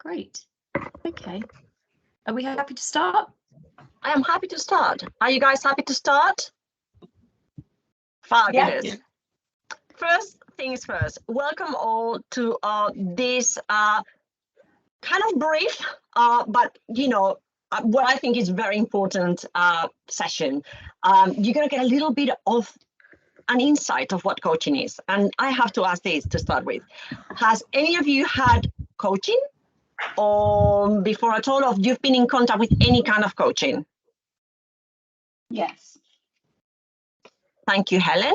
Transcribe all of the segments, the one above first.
Great. Okay. Are we happy to start? I am happy to start. Are you guys happy to start? Fabulous. Yeah. First things first, welcome all to this kind of brief, but what I think is very important session. You're going to get a little bit of an insight of what coaching is. And I have to ask this to start with. Has any of you had coaching or before at all, or you've been in contact with any kind of coaching? Yes. Thank you, Helen.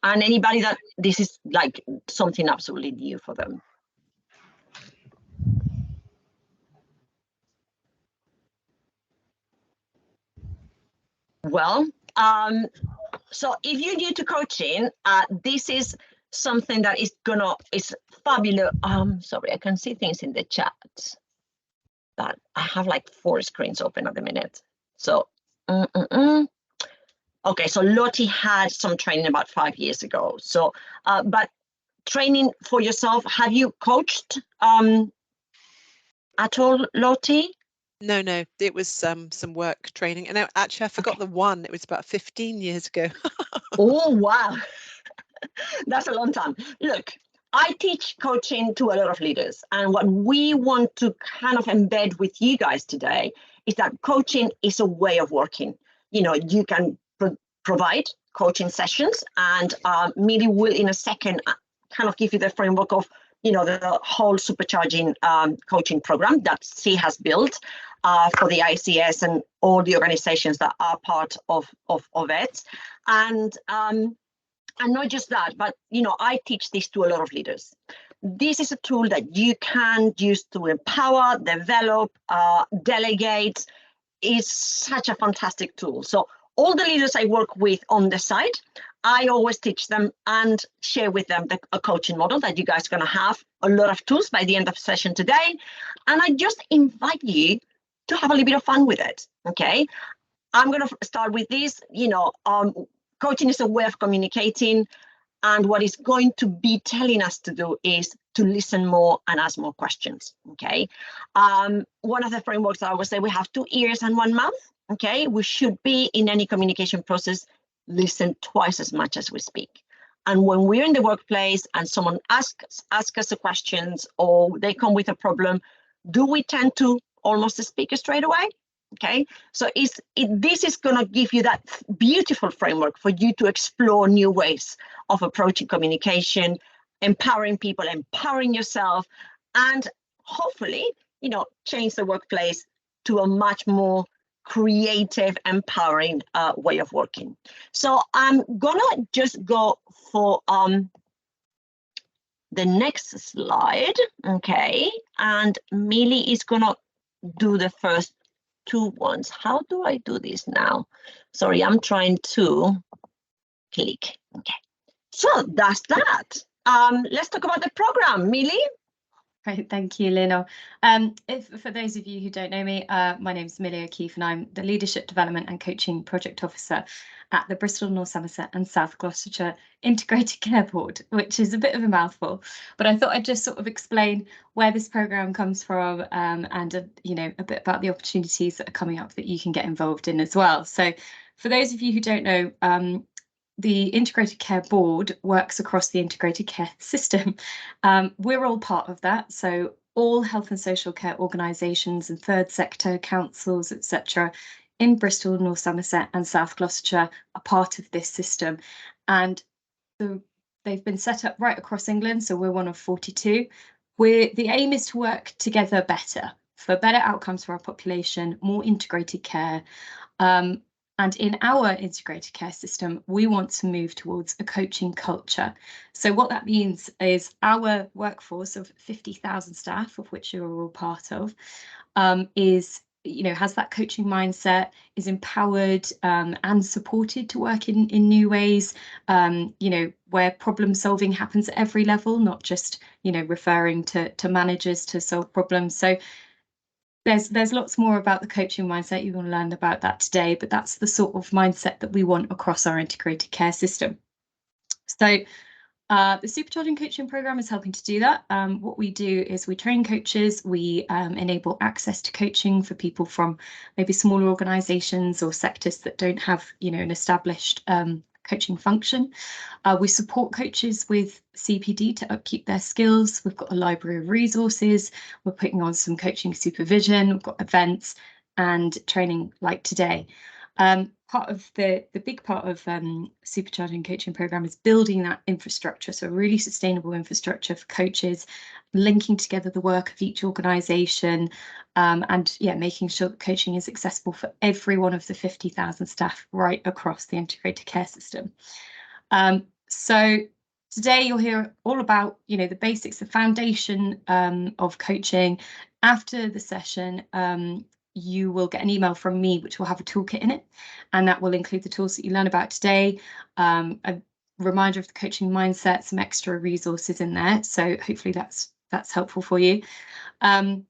And anybody that this is like something absolutely new for them? Well, so if you're new to coaching, this is something that is fabulous. Sorry, I can see things in the chat, but I have like 4 screens open at the minute. So, okay, so Lottie had some training about 5 years ago. So, but training for yourself, have you coached at all, Lottie? No, it was some work training. And actually, I forgot the one. It was about 15 years ago. Oh, wow. That's a long time. Look, I teach coaching to a lot of leaders. And what we want to kind of embed with you guys today is that coaching is a way of working. You can provide coaching sessions, and Millie will in a second kind of give you the framework of the whole Supercharging coaching program that she has built for the ICS and all the organizations that are part of it. And not just that, but I teach this to a lot of leaders. This is a tool that you can use to empower, develop, delegate. It's such a fantastic tool. So all the leaders I work with on the site, I always teach them and share with them a coaching model that you guys are going to have a lot of tools by the end of the session today. And I just invite you to have a little bit of fun with it. Okay. I'm going to start with this. Coaching is a way of communicating. And what it's going to be telling us to do is to listen more and ask more questions. Okay. One of the frameworks I would say, we have 2 ears and 1 mouth. Okay. We should be in any communication process, listen twice as much as we speak. And when we're in the workplace and someone asks us a questions or they come with a problem, do we tend to almost speak straight away? Okay, so this is going to give you that beautiful framework for you to explore new ways of approaching communication, empowering people, empowering yourself, and hopefully, change the workplace to a much more creative, empowering way of working. So I'm gonna just go for the next slide, okay? And Millie is gonna do the first 2 ones. How do I do this now? Sorry, I'm trying to click. Okay, so that's that. Let's talk about the program, Millie. Great, thank you, Lino. For those of you who don't know me, my name is Millie O'Keefe and I'm the Leadership Development and Coaching Project Officer at the Bristol, North Somerset and South Gloucestershire Integrated Care Board, which is a bit of a mouthful, but I thought I'd just sort of explain where this programme comes from and a bit about the opportunities that are coming up that you can get involved in as well. So for those of you who don't know, the Integrated Care Board works across the integrated care system. We're all part of that. So all health and social care organisations and third sector councils, etc., in Bristol, North Somerset and South Gloucestershire are part of this system. And they've been set up right across England. So we're one of 42. The aim is to work together better for better outcomes for our population, more integrated care. And in our integrated care system, we want to move towards a coaching culture. So what that means is our workforce of 50,000 staff, of which you're all part of, has that coaching mindset, is empowered and supported to work in new ways, where problem solving happens at every level, not just, referring to managers to solve problems. So there's lots more about the coaching mindset. You're going to learn about that today, but that's the sort of mindset that we want across our integrated care system. So The Supercharging coaching program is helping to do that. What we do is we train coaches, we enable access to coaching for people from maybe smaller organisations or sectors that don't have, an established coaching function. We support coaches with CPD to upkeep their skills. We've got a library of resources. We're putting on some coaching supervision. We've got events and training like today. Part of the big part of Supercharging coaching program is building that infrastructure, so a really sustainable infrastructure for coaches, linking together the work of each organisation, and making sure that coaching is accessible for every one of the 50,000 staff right across the integrated care system. So today you'll hear all about the basics, the foundation of coaching. After the session, you will get an email from me which will have a toolkit in it, and that will include the tools that you learn about today, a reminder of the coaching mindset, some extra resources in there, so hopefully that's helpful for you. And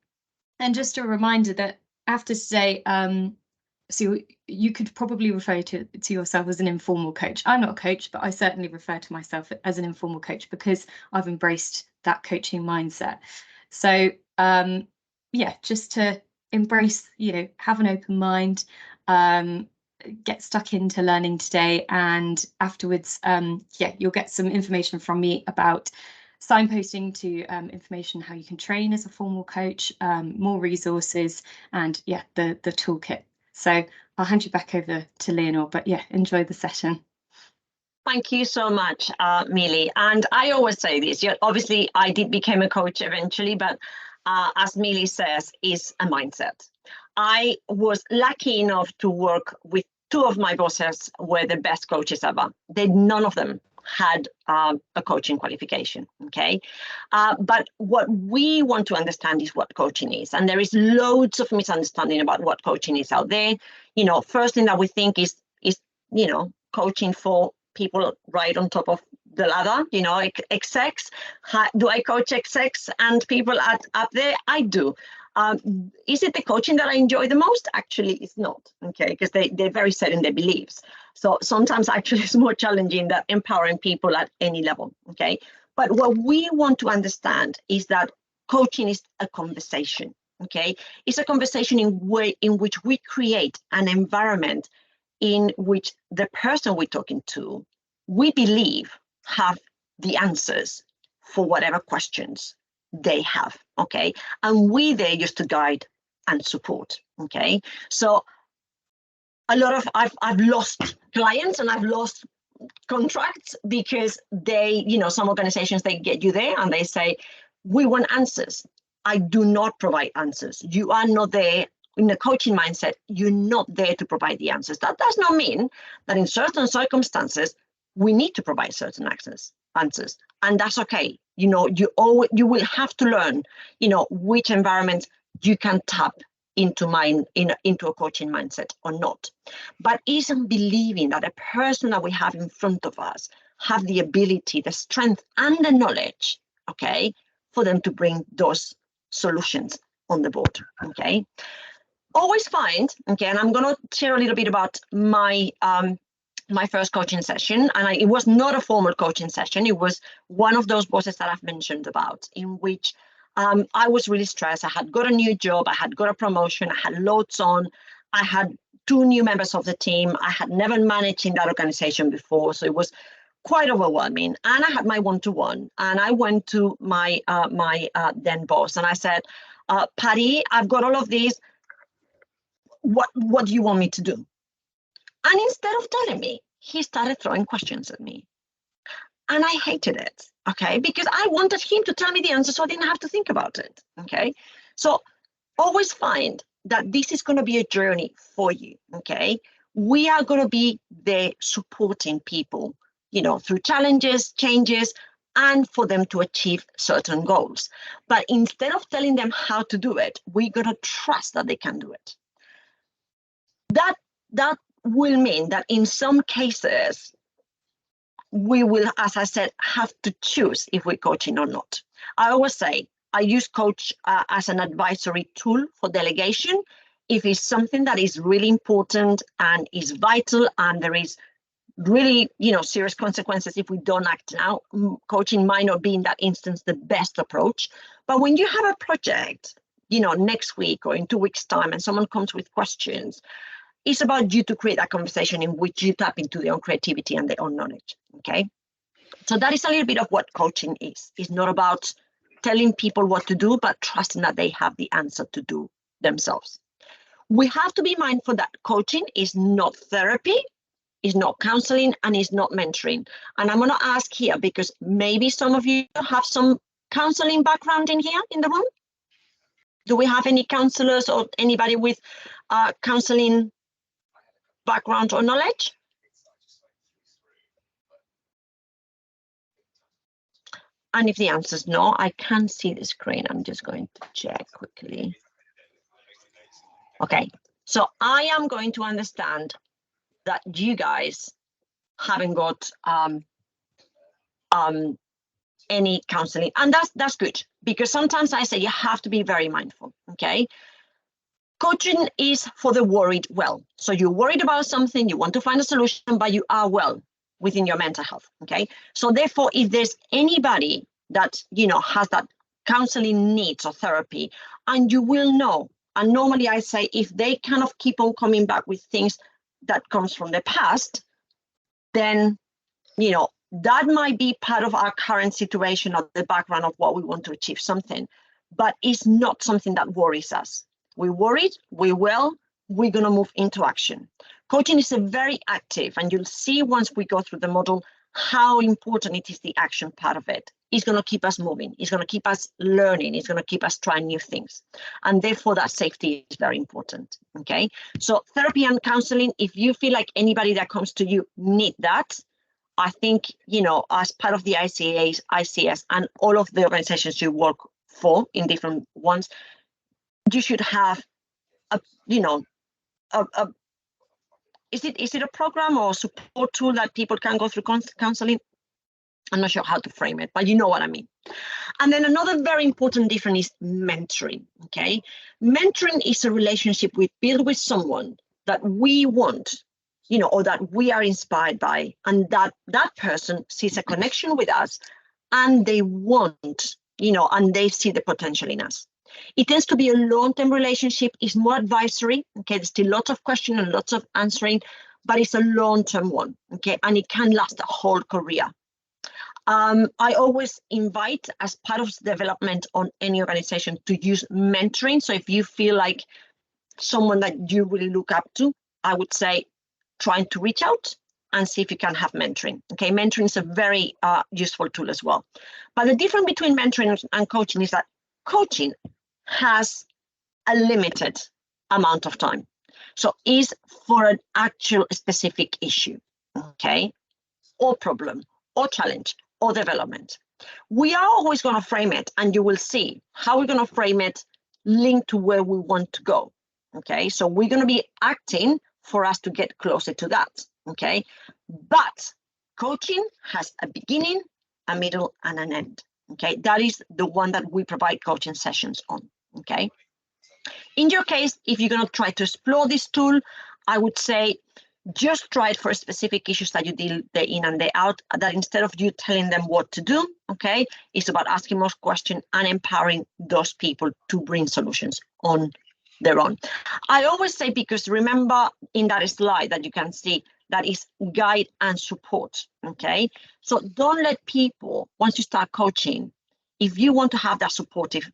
just a reminder that after today, so you could probably refer to yourself as an informal coach. I'm not a coach, but I certainly refer to myself as an informal coach because I've embraced that coaching mindset. So just to embrace, have an open mind, get stuck into learning today, and afterwards, you'll get some information from me about signposting to information how you can train as a formal coach, more resources, and the toolkit. So I'll hand you back over to Leonor, but enjoy the session. Thank you so much, Millie. And I always say this, obviously I did become a coach eventually, but as Millie says, is a mindset. I was lucky enough to work with two of my bosses were the best coaches ever. None of them had a coaching qualification, okay? But what we want to understand is what coaching is. And there is loads of misunderstanding about what coaching is out there. First thing that we think is coaching for people right on top of the ladder, execs. Do I coach execs and people up there? I do. Is it the coaching that I enjoy the most? Actually, it's not, okay, because they're very set in their beliefs. So sometimes actually it's more challenging than empowering people at any level, okay? But what we want to understand is that coaching is a conversation, okay? It's a conversation in which we create an environment in which the person we're talking to, we believe, have the answers for whatever questions they have, okay? And we there just to guide and support, okay? So a lot of, I've lost clients and I've lost contracts because they, some organizations, they get you there and they say, we want answers. I do not provide answers. You are not there. In the coaching mindset, you're not there to provide the answers. That does not mean that in certain circumstances, we need to provide certain answers, and that's okay. You will have to learn, which environments you can tap into a coaching mindset or not. But isn't believing that a person that we have in front of us have the ability, the strength, and the knowledge, okay, for them to bring those solutions on the board, okay. Always find, okay, and I'm going to share a little bit about my my first coaching session, and it was not a formal coaching session. It was one of those bosses that I've mentioned about, in which I was really stressed. I had got a new job, I had got a promotion, I had loads on, I had 2 new members of the team. I had never managed in that organization before, so it was quite overwhelming. And I had my one-to-one, and I went to my then boss, and I said, Patty, I've got all of these. What do you want me to do? And instead of telling me, he started throwing questions at me. And I hated it, okay? Because I wanted him to tell me the answer so I didn't have to think about it, okay? So always find that this is going to be a journey for you, okay? We are going to be there supporting people, through challenges, changes, and for them to achieve certain goals. But instead of telling them how to do it, we're going to trust that they can do it. That will mean that in some cases, we will, as I said, have to choose if we're coaching or not. I always say, I use coach as an advisory tool for delegation. If it's something that is really important and is vital and there is really, serious consequences if we don't act now. Coaching might not be in that instance the best approach. But when you have a project, next week or in 2 weeks' time, and someone comes with questions, it's about you to create that conversation in which you tap into their own creativity and their own knowledge. Okay. So that is a little bit of what coaching is. It's not about telling people what to do, but trusting that they have the answer to do themselves. We have to be mindful that coaching is not therapy, is not counseling, and is not mentoring. And I'm going to ask here, because maybe some of you have some counseling background in here in the room. Do we have any counselors or anybody with counseling background or knowledge? And if the answer is no, I can't see the screen. I'm just going to check quickly. Okay, so I am going to understand that you guys haven't got any counseling, and that's good, because sometimes I say you have to be very mindful. Okay, coaching is for the worried well. So you're worried about something, you want to find a solution, but you are well within your mental health. Okay, so therefore, if there's anybody that has that counseling needs or therapy, and you will know, and normally I say if they kind of keep on coming back with things that comes from the past, then that might be part of our current situation or the background of what we want to achieve something, but it's not something that worries us. We're worried, we're well, we're going to move into action. Coaching is a very active, and you'll see once we go through the model how important it is, the action part of it. It's going to keep us moving, it's going to keep us learning, it's going to keep us trying new things. And therefore that safety is very important. Okay, so therapy and counseling, if you feel like anybody that comes to you need that, I think, as part of the ICAs, ICS, and all of the organizations you work for in different ones, you should have is it a program or support tool that people can go through counseling? I'm not sure how to frame it, but you know what I mean. And then another very important difference is mentoring. Okay, mentoring is a relationship we build with someone that we want, or that we are inspired by, and that person sees a connection with us, and they want, and they see the potential in us. It tends to be a long-term relationship. It's more advisory. Okay, there's still lots of questions and lots of answering, but it's a long-term one. Okay, and it can last a whole career. I always invite, as part of development on any organization, to use mentoring. So if you feel like someone that you really look up to, I would say trying to reach out and see if you can have mentoring. Okay, mentoring is a very useful tool as well. But the difference between mentoring and coaching is that coaching has a limited amount of time. So is for an actual specific issue, okay, or problem, or challenge, or development. We are always going to frame it, and you will see how we're going to frame it linked to where we want to go. Okay, so we're going to be acting for us to get closer to that. Okay, but coaching has a beginning, a middle, and an end. Okay, that is the one that we provide coaching sessions on. Okay, in your case, if you're going to try to explore this tool, I would say just try it for specific issues that you deal day in and day out, that instead of you telling them what to do, okay, it's about asking more questions and empowering those people to bring solutions on their own. I always say, because remember in that slide that you can see, that is guide and support, okay? So don't let people, once you start coaching, if you want to have that supportive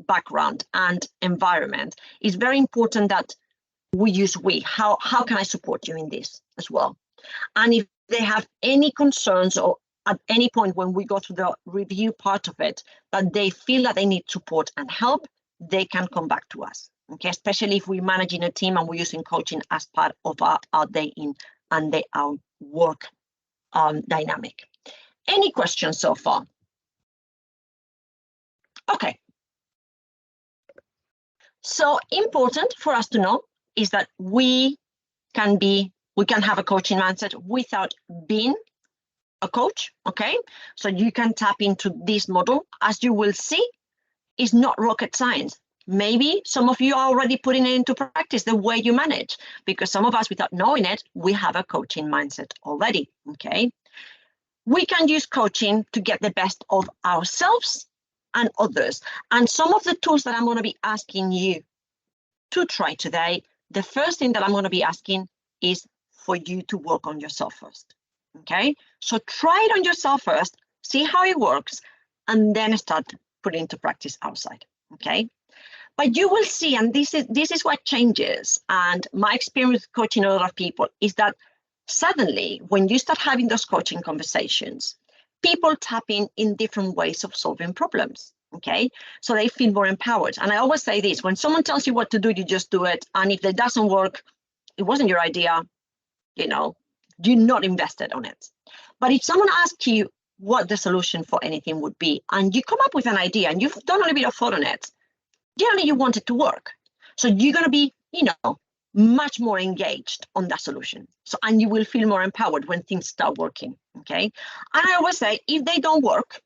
background and environment, it's very important that we use we. How can I support you in this as well? And if they have any concerns, or at any point when we go through the review part of it, that they feel that they need support and help, they can come back to us. Okay, especially if we're managing a team and we're using coaching as part of our day in and day out work dynamic. Any questions so far? Okay. So important for us to know is that we can have a coaching mindset without being a coach. Okay, so you can tap into this model. As you will see, it's not rocket science. Maybe some of you are already putting it into practice, the way you manage, because some of us, without knowing it, we have a coaching mindset already, okay? We can use coaching to get the best of ourselves and others. And some of the tools that I'm going to be asking you to try today, the first thing that I'm going to be asking is for you to work on yourself first, okay? So try it on yourself first, see how it works, and then start putting into practice outside, okay? But you will see, and this is what changes, and my experience coaching a lot of people is that suddenly, when you start having those coaching conversations, people tap in different ways of solving problems, okay? So they feel more empowered. And I always say this, when someone tells you what to do, you just do it. And if it doesn't work, it wasn't your idea, you know, you're not invested on it. But if someone asks you what the solution for anything would be, and you come up with an idea and you've done a little bit of thought on it, generally you want it to work. So you're going to be, you know, much more engaged on that solution. So, and you will feel more empowered when things start working, okay? And I always say, if they don't work,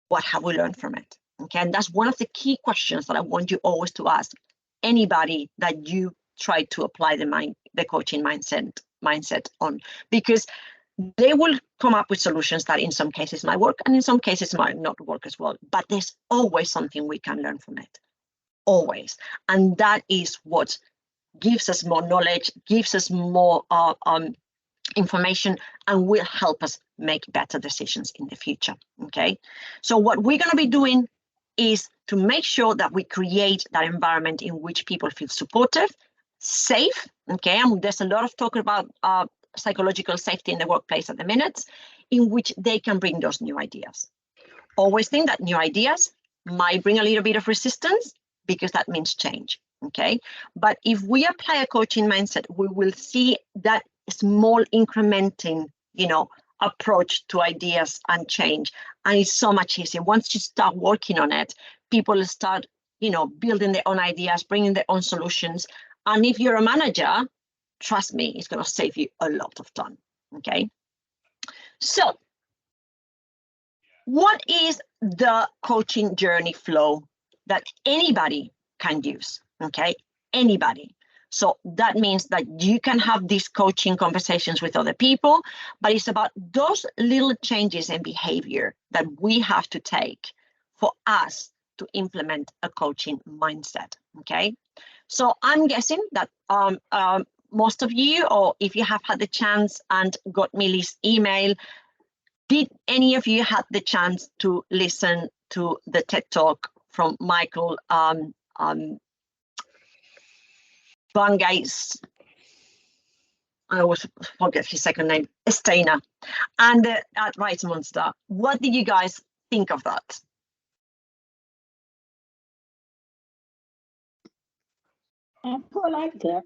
what have we learned from it? Okay, and that's one of the key questions that I want you always to ask anybody that you try to apply the coaching mindset on, because they will come up with solutions that in some cases might work and in some cases might not work as well. But there's always something we can learn from it, always. And that is what gives us more knowledge, gives us more information, and will help us make better decisions in the future, okay? So what we're going to be doing is to make sure that we create that environment in which people feel supportive, safe, okay? And there's a lot of talk about psychological safety in the workplace at the minute, in which they can bring those new ideas. Always think that new ideas might bring a little bit of resistance, because that means change, okay? But if we apply a coaching mindset, we will see that small incrementing, you know, approach to ideas and change. And it's so much easier. Once you start working on it, people start, you know, building their own ideas, bringing their own solutions. And if you're a manager, trust me, it's going to save you a lot of time, okay? So what is the coaching journey flow that anybody can use, okay? Anybody. So that means that you can have these coaching conversations with other people, but it's about those little changes in behavior that we have to take for us to implement a coaching mindset, okay? So I'm guessing that most of you, or if you have had the chance and got Millie's email, did any of you have the chance to listen to the TED Talk from Michael Bungay's, I always forget his second name, Estena, and at Rights Monster? What did you guys think of that? I quite liked it.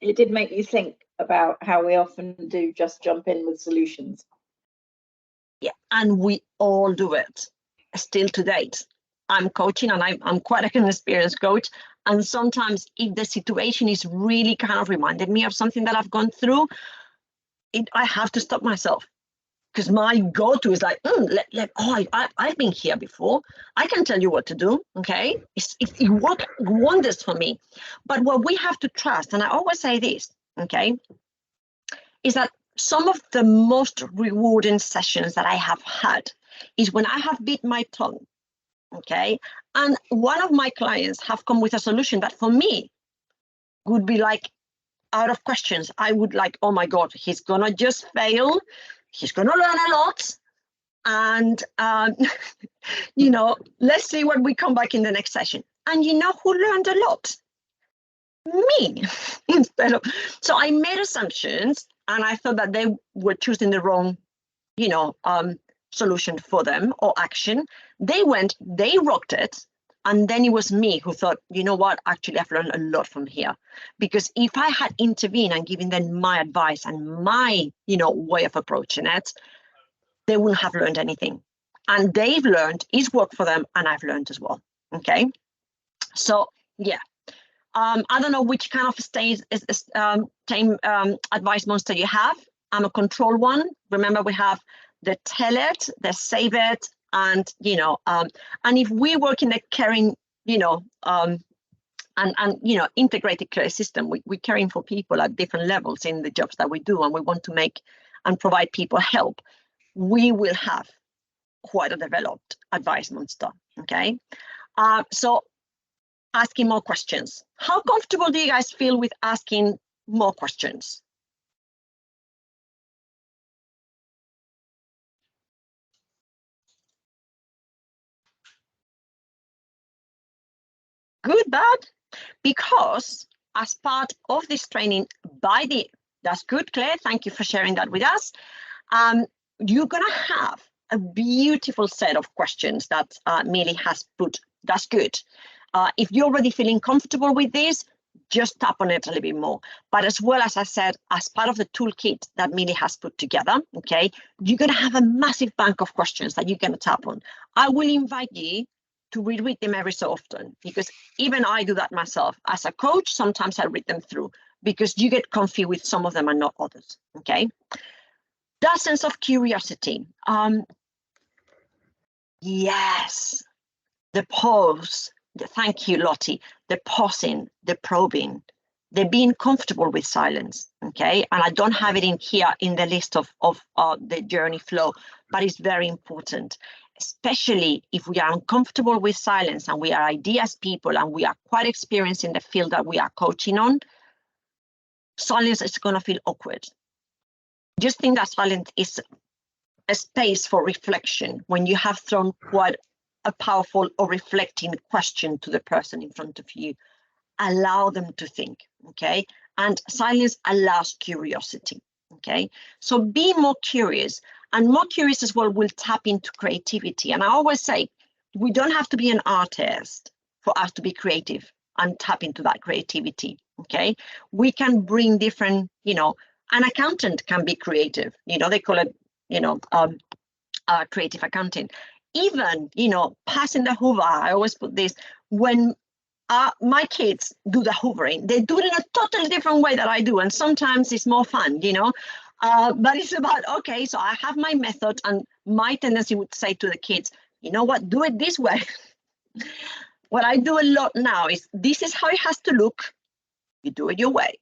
It did make me think about how we often do just jump in with solutions. Yeah, and we all do it still to date. I'm coaching and I'm quite an experienced coach. And sometimes if the situation is really kind of reminded me of something that I've gone through, I have to stop myself. Because my go-to is like, I've been here before. I can tell you what to do, okay? It works wonders for me. But what we have to trust, and I always say this, okay, is that some of the most rewarding sessions that I have had is when I have bit my tongue, okay? And one of my clients have come with a solution that for me would be like out of questions. I would like, oh my God, he's gonna just fail. He's gonna learn a lot. And, you know, let's see when we come back in the next session. And you know who learned a lot? Me. Instead of, so I made assumptions and I thought that they were choosing the wrong, you know, solution for them or action. They rocked it. And then it was me who thought, you know what, actually, I've learned a lot from here. Because if I had intervened and given them my advice and my, you know, way of approaching it, they wouldn't have learned anything. And they've learned, it's worked for them, and I've learned as well. Okay. So, yeah. I don't know which kind of advice monster you have. I'm a control one. Remember, we have the tell it, the save it, And, and if we work in a caring, and integrated care system, we're caring for people at different levels in the jobs that we do, and we want to make and provide people help, we will have quite a developed advice monster. Okay, so asking more questions. How comfortable do you guys feel with asking more questions? Good, bad? Because as part of this training that's good, Claire, thank you for sharing that with us. You're gonna have a beautiful set of questions that Millie has put. That's good. If you're already feeling comfortable with this, just tap on it a little bit more. But as well, as I said, as part of the toolkit that Millie has put together, okay, you're gonna have a massive bank of questions that you're gonna tap on. I will invite you to reread them every so often, because even I do that myself. As a coach, sometimes I read them through because you get comfy with some of them and not others, okay? That sense of curiosity. Yes, the pause, thank you, Lottie, the pausing, the probing, the being comfortable with silence, okay? And I don't have it in here in the list of the journey flow, but it's very important, especially if we are uncomfortable with silence and we are ideas people and we are quite experienced in the field that we are coaching on. Silence is going to feel awkward. Just think that silence is a space for reflection when you have thrown quite a powerful or reflecting question to the person in front of you. Allow them to think, okay? And silence allows curiosity, okay? So be more curious, and more curious as well will tap into creativity. And I always say, we don't have to be an artist for us to be creative and tap into that creativity, okay? We can bring different, an accountant can be creative, they call it, creative accounting. Even, passing the Hoover, I always put this, when my kids do the hoovering, they do it in a totally different way that I do. And sometimes it's more fun, but it's about, okay, so I have my method, and my tendency would say to the kids, you know what, do it this way. What I do a lot now is, this is how it has to look. You do it your way.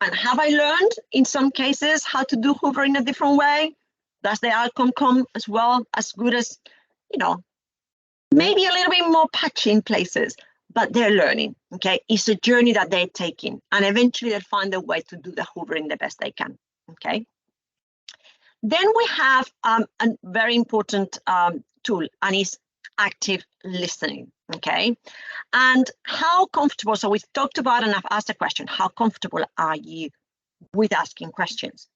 And have I learned in some cases how to do hoover in a different way? Does the outcome come as well, as good as, maybe a little bit more patchy in places, but they're learning, okay? It's a journey that they're taking, and eventually they'll find a way to do the hoovering the best they can, okay? Then we have a very important tool, and it's active listening, okay? And how comfortable, so we've talked about, and I've asked a question, how comfortable are you with asking questions?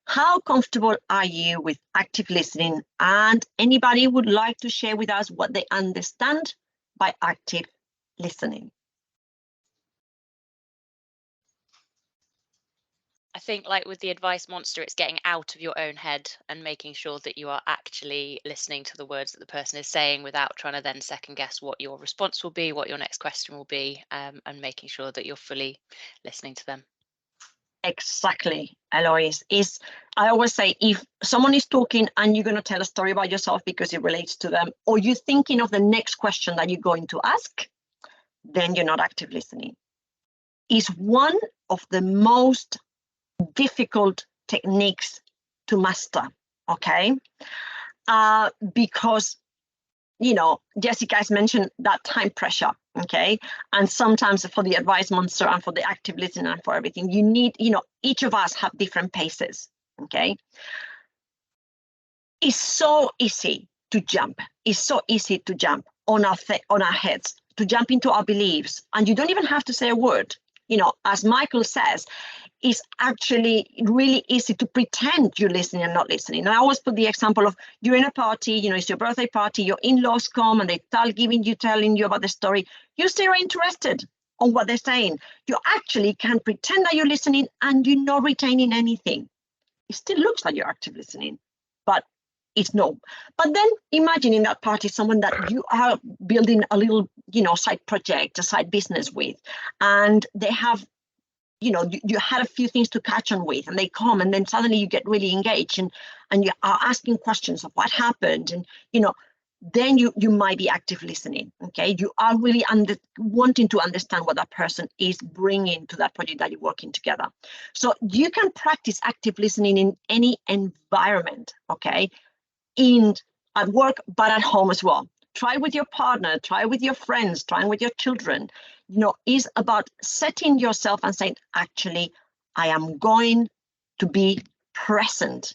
How comfortable are you with active listening? And anybody would like to share with us what they understand by active listening? I think, like with the advice monster, it's getting out of your own head and making sure that you are actually listening to the words that the person is saying without trying to then second guess what your response will be, what your next question will be, and making sure that you're fully listening to them. Exactly, Eloise. I always say, if someone is talking and you're going to tell a story about yourself because it relates to them, or you're thinking of the next question that you're going to ask, then you're not active listening. It's one of the most difficult techniques to master, okay? Because, Jessica has mentioned that time pressure, okay? And sometimes for the advice monster and for the active listener and for everything, you need, each of us have different paces, okay? It's so easy to jump. It's so easy to jump on our heads, to jump into our beliefs, and you don't even have to say a word. As Michael says, it's actually really easy to pretend you're listening and not listening. And I always put the example of, you're in a party, it's your birthday party, your in-laws come and they telling you about the story. You're still interested on what they're saying. You actually can pretend that you're listening and you're not retaining anything. It still looks like you're active listening, but it's no. But then imagine in that party someone that you are building a little, side project, a side business with, and they have, you had a few things to catch on with, and they come, and then suddenly you get really engaged, and you are asking questions of what happened, and then you might be active listening. Okay, you are really wanting to understand what that person is bringing to that project that you're working together. So you can practice active listening in any environment. Okay, at work, but at home as well. Try with your partner, try with your friends, try with your children. Is about setting yourself and saying, actually, I am going to be present.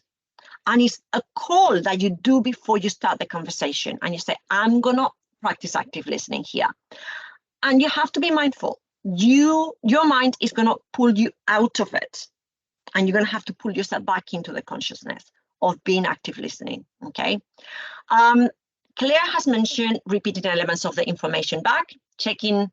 And it's a call that you do before you start the conversation. And you say, I'm going to practice active listening here. And you have to be mindful. Your mind is going to pull you out of it. And you're going to have to pull yourself back into the consciousness of being active listening. Okay. Claire has mentioned repeating elements of the information back, checking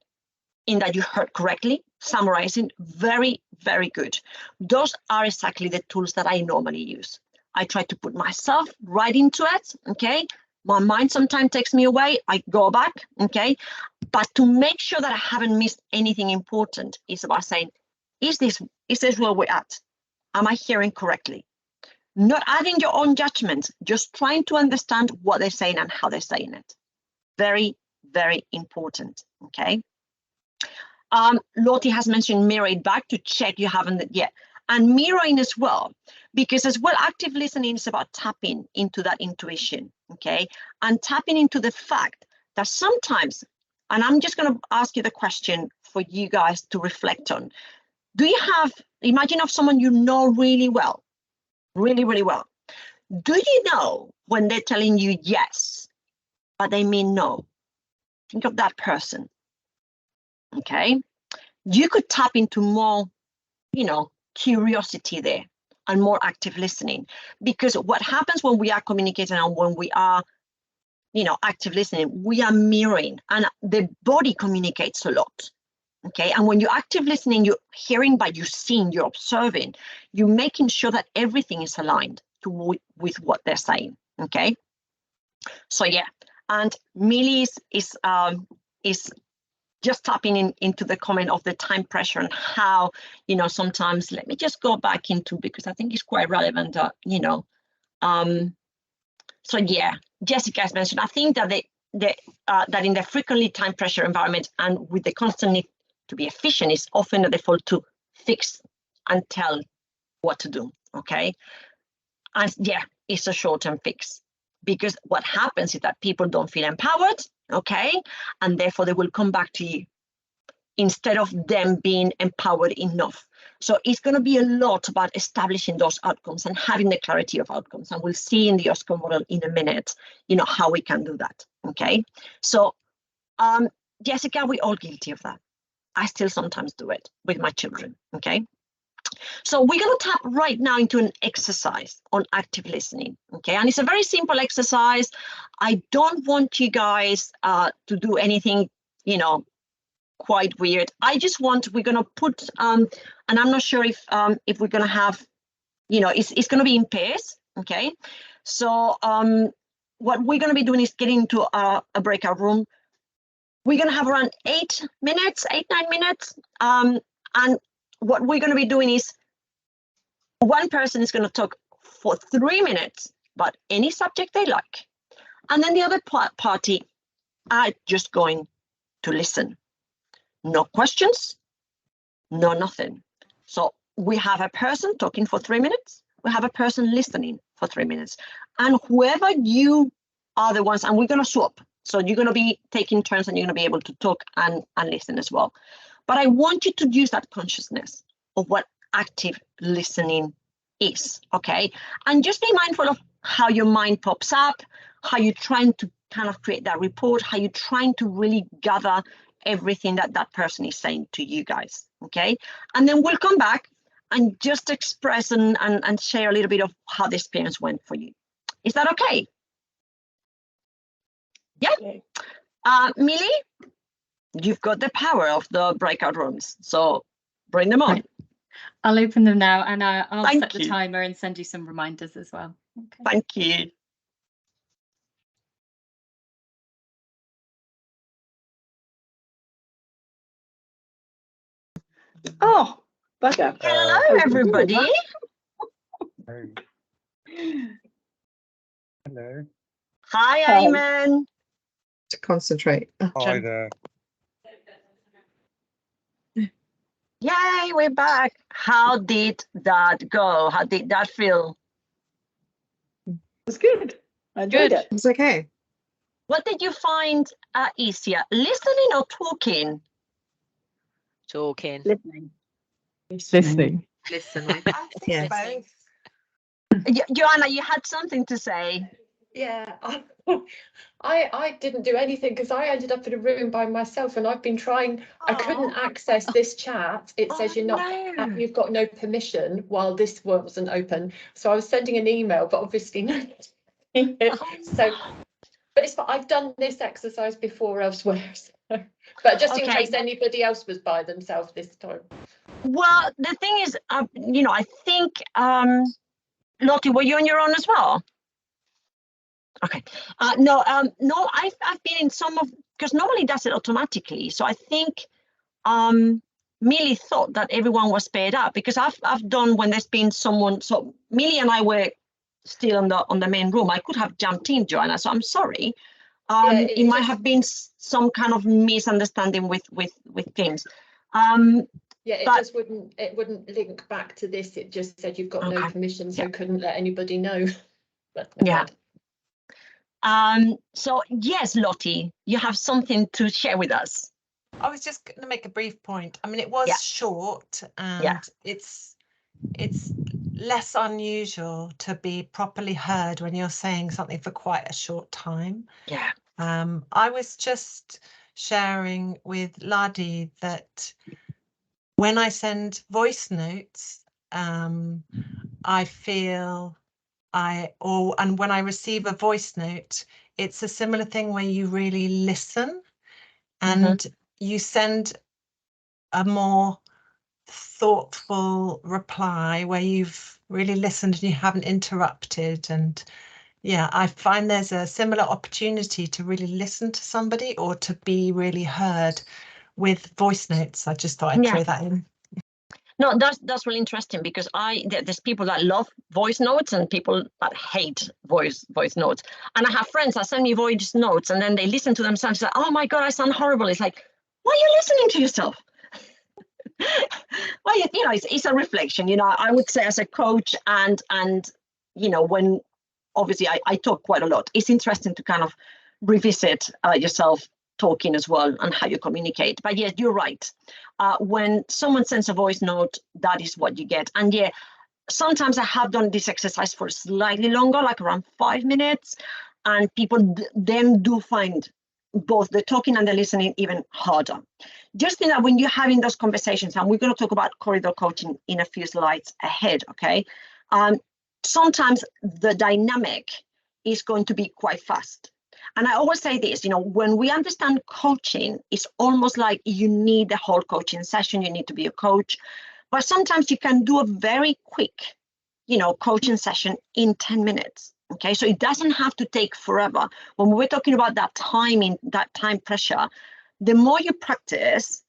in that you heard correctly, summarizing. Very, very good. Those are exactly the tools that I normally use. I try to put myself right into it. Okay. My mind sometimes takes me away. I go back. Okay. But to make sure that I haven't missed anything important is about saying, is this where we're at? Am I hearing correctly? Not adding your own judgment, just trying to understand what they're saying and how they're saying it. Very, very important. Okay. Lottie has mentioned mirroring back to check you haven't yet. And mirroring as well, because as well, active listening is about tapping into that intuition, okay? And tapping into the fact that sometimes, and I'm just going to ask you the question for you guys to reflect on. Do you have, imagine of someone you know really well, really, really well. Do you know when they're telling you yes, but they mean no? Think of that person, okay? You could tap into more, curiosity there and more active listening, because what happens when we are communicating and when we are active listening, we are mirroring, and the body communicates a lot. Okay, and when you're active listening, you're hearing, but you're seeing, you're observing, you're making sure that everything is aligned with what they're saying. Okay, so yeah, and Millie is just tapping into the comment of the time pressure and how, sometimes, let me just go back into, because I think it's quite relevant, so yeah, Jessica has mentioned, I think that that in the frequently time pressure environment and with the constant need to be efficient is often a default to fix and tell what to do, okay? And yeah, it's a short-term fix, because what happens is that people don't feel empowered, okay? And therefore they will come back to you instead of them being empowered enough. So it's going to be a lot about establishing those outcomes and having the clarity of outcomes. And we'll see in the Oscar model in a minute, how we can do that, okay? So Jessica, we're all guilty of that. I still sometimes do it with my children, okay? So we're going to tap right now into an exercise on active listening, okay? And it's a very simple exercise. I don't want you guys to do anything, quite weird. I just want, we're going to put, and I'm not sure if we're going to have, it's going to be in pairs, okay? So what we're going to be doing is getting into a breakout room. We're going to have around 9 minutes. And what we're going to be doing is one person is going to talk for 3 minutes about any subject they like. And then the other party are just going to listen. No questions, no nothing. So we have a person talking for 3 minutes. We have a person listening for 3 minutes. And whoever you are the ones, and we're going to swap. So you're going to be taking turns and you're going to be able to talk and listen as well. But I want you to use that consciousness of what active listening is, okay? And just be mindful of how your mind pops up, how you're trying to kind of create that report, how you're trying to really gather everything that person is saying to you guys, okay? And then we'll come back and just express and share a little bit of how the experience went for you. Is that okay? Yeah. Okay. Millie, you've got the power of the breakout rooms, so bring them on. Right. I'll open them now, and I'll Thank set the you. timer and send you some reminders as well. Okay. Thank you. Oh, bugger. Hello, everybody. Hey. Hello. Hi, Hi. Ayman. To concentrate. Hi there. Yay, we're back. How did that go? How did that feel? It was good. I enjoyed Good. it. It's okay. What did you find easier, listening or talking? Talking. Listening. Listening. Listening. I think Yes. both. Joanna, you had something to say. Yeah, I didn't do anything because I ended up in a room by myself, and I've been trying. I couldn't Oh. access this chat. It says Oh, you've got no permission while this wasn't open. So I was sending an email, but obviously no. So, but it's I've done this exercise before elsewhere. So, but just in Okay. case anybody else was by themselves this time. Well, the thing is, I think, Lottie, were you on your own as well? Okay. No, I've been in some of, because normally it does it automatically. So I think Millie thought that everyone was paired up, because I've done when there's been someone. So Millie and I were still on the main room. I could have jumped in, Joanna. So I'm sorry. It might have been some kind of misunderstanding with James. Yeah, it But- just wouldn't link back to this. It just said you've got no Okay. permission, so Yeah. couldn't let anybody know. But never Yeah. mind. So yes, Lottie, you have something to share with us. I was just going to make a brief point. I mean, it was Yeah. short, and Yeah. it's less unusual to be properly heard when you're saying something for quite a short time. Yeah. I was just sharing with Ladi that when I send voice notes, I feel and when I receive a voice note, it's a similar thing where you really listen and you send a more thoughtful reply where you've really listened and you haven't interrupted. And yeah, I find there's a similar opportunity to really listen to somebody or to be really heard with voice notes. I just thought I'd Yeah. throw that in. No, that's really interesting, because there's people that love voice notes and people that hate voice notes. And I have friends that send me voice notes and then they listen to themselves and say, oh my God, I sound horrible. It's like, why are you listening to yourself? Well, it's a reflection, I would say, as a coach, and when obviously I talk quite a lot, it's interesting to kind of revisit yourself talking as well and how you communicate. But yes, you're right. When someone sends a voice note, that is what you get. And yeah, sometimes I have done this exercise for slightly longer, like around 5 minutes, and people then do find both the talking and the listening even harder. Just think that when you're having those conversations, and we're going to talk about corridor coaching in a few slides ahead, okay? Sometimes the dynamic is going to be quite fast. And I always say this, when we understand coaching, it's almost like you need the whole coaching session, you need to be a coach. But sometimes you can do a very quick, coaching session in 10 minutes. Okay, so it doesn't have to take forever. When we're talking about that timing, that time pressure, the more you practice,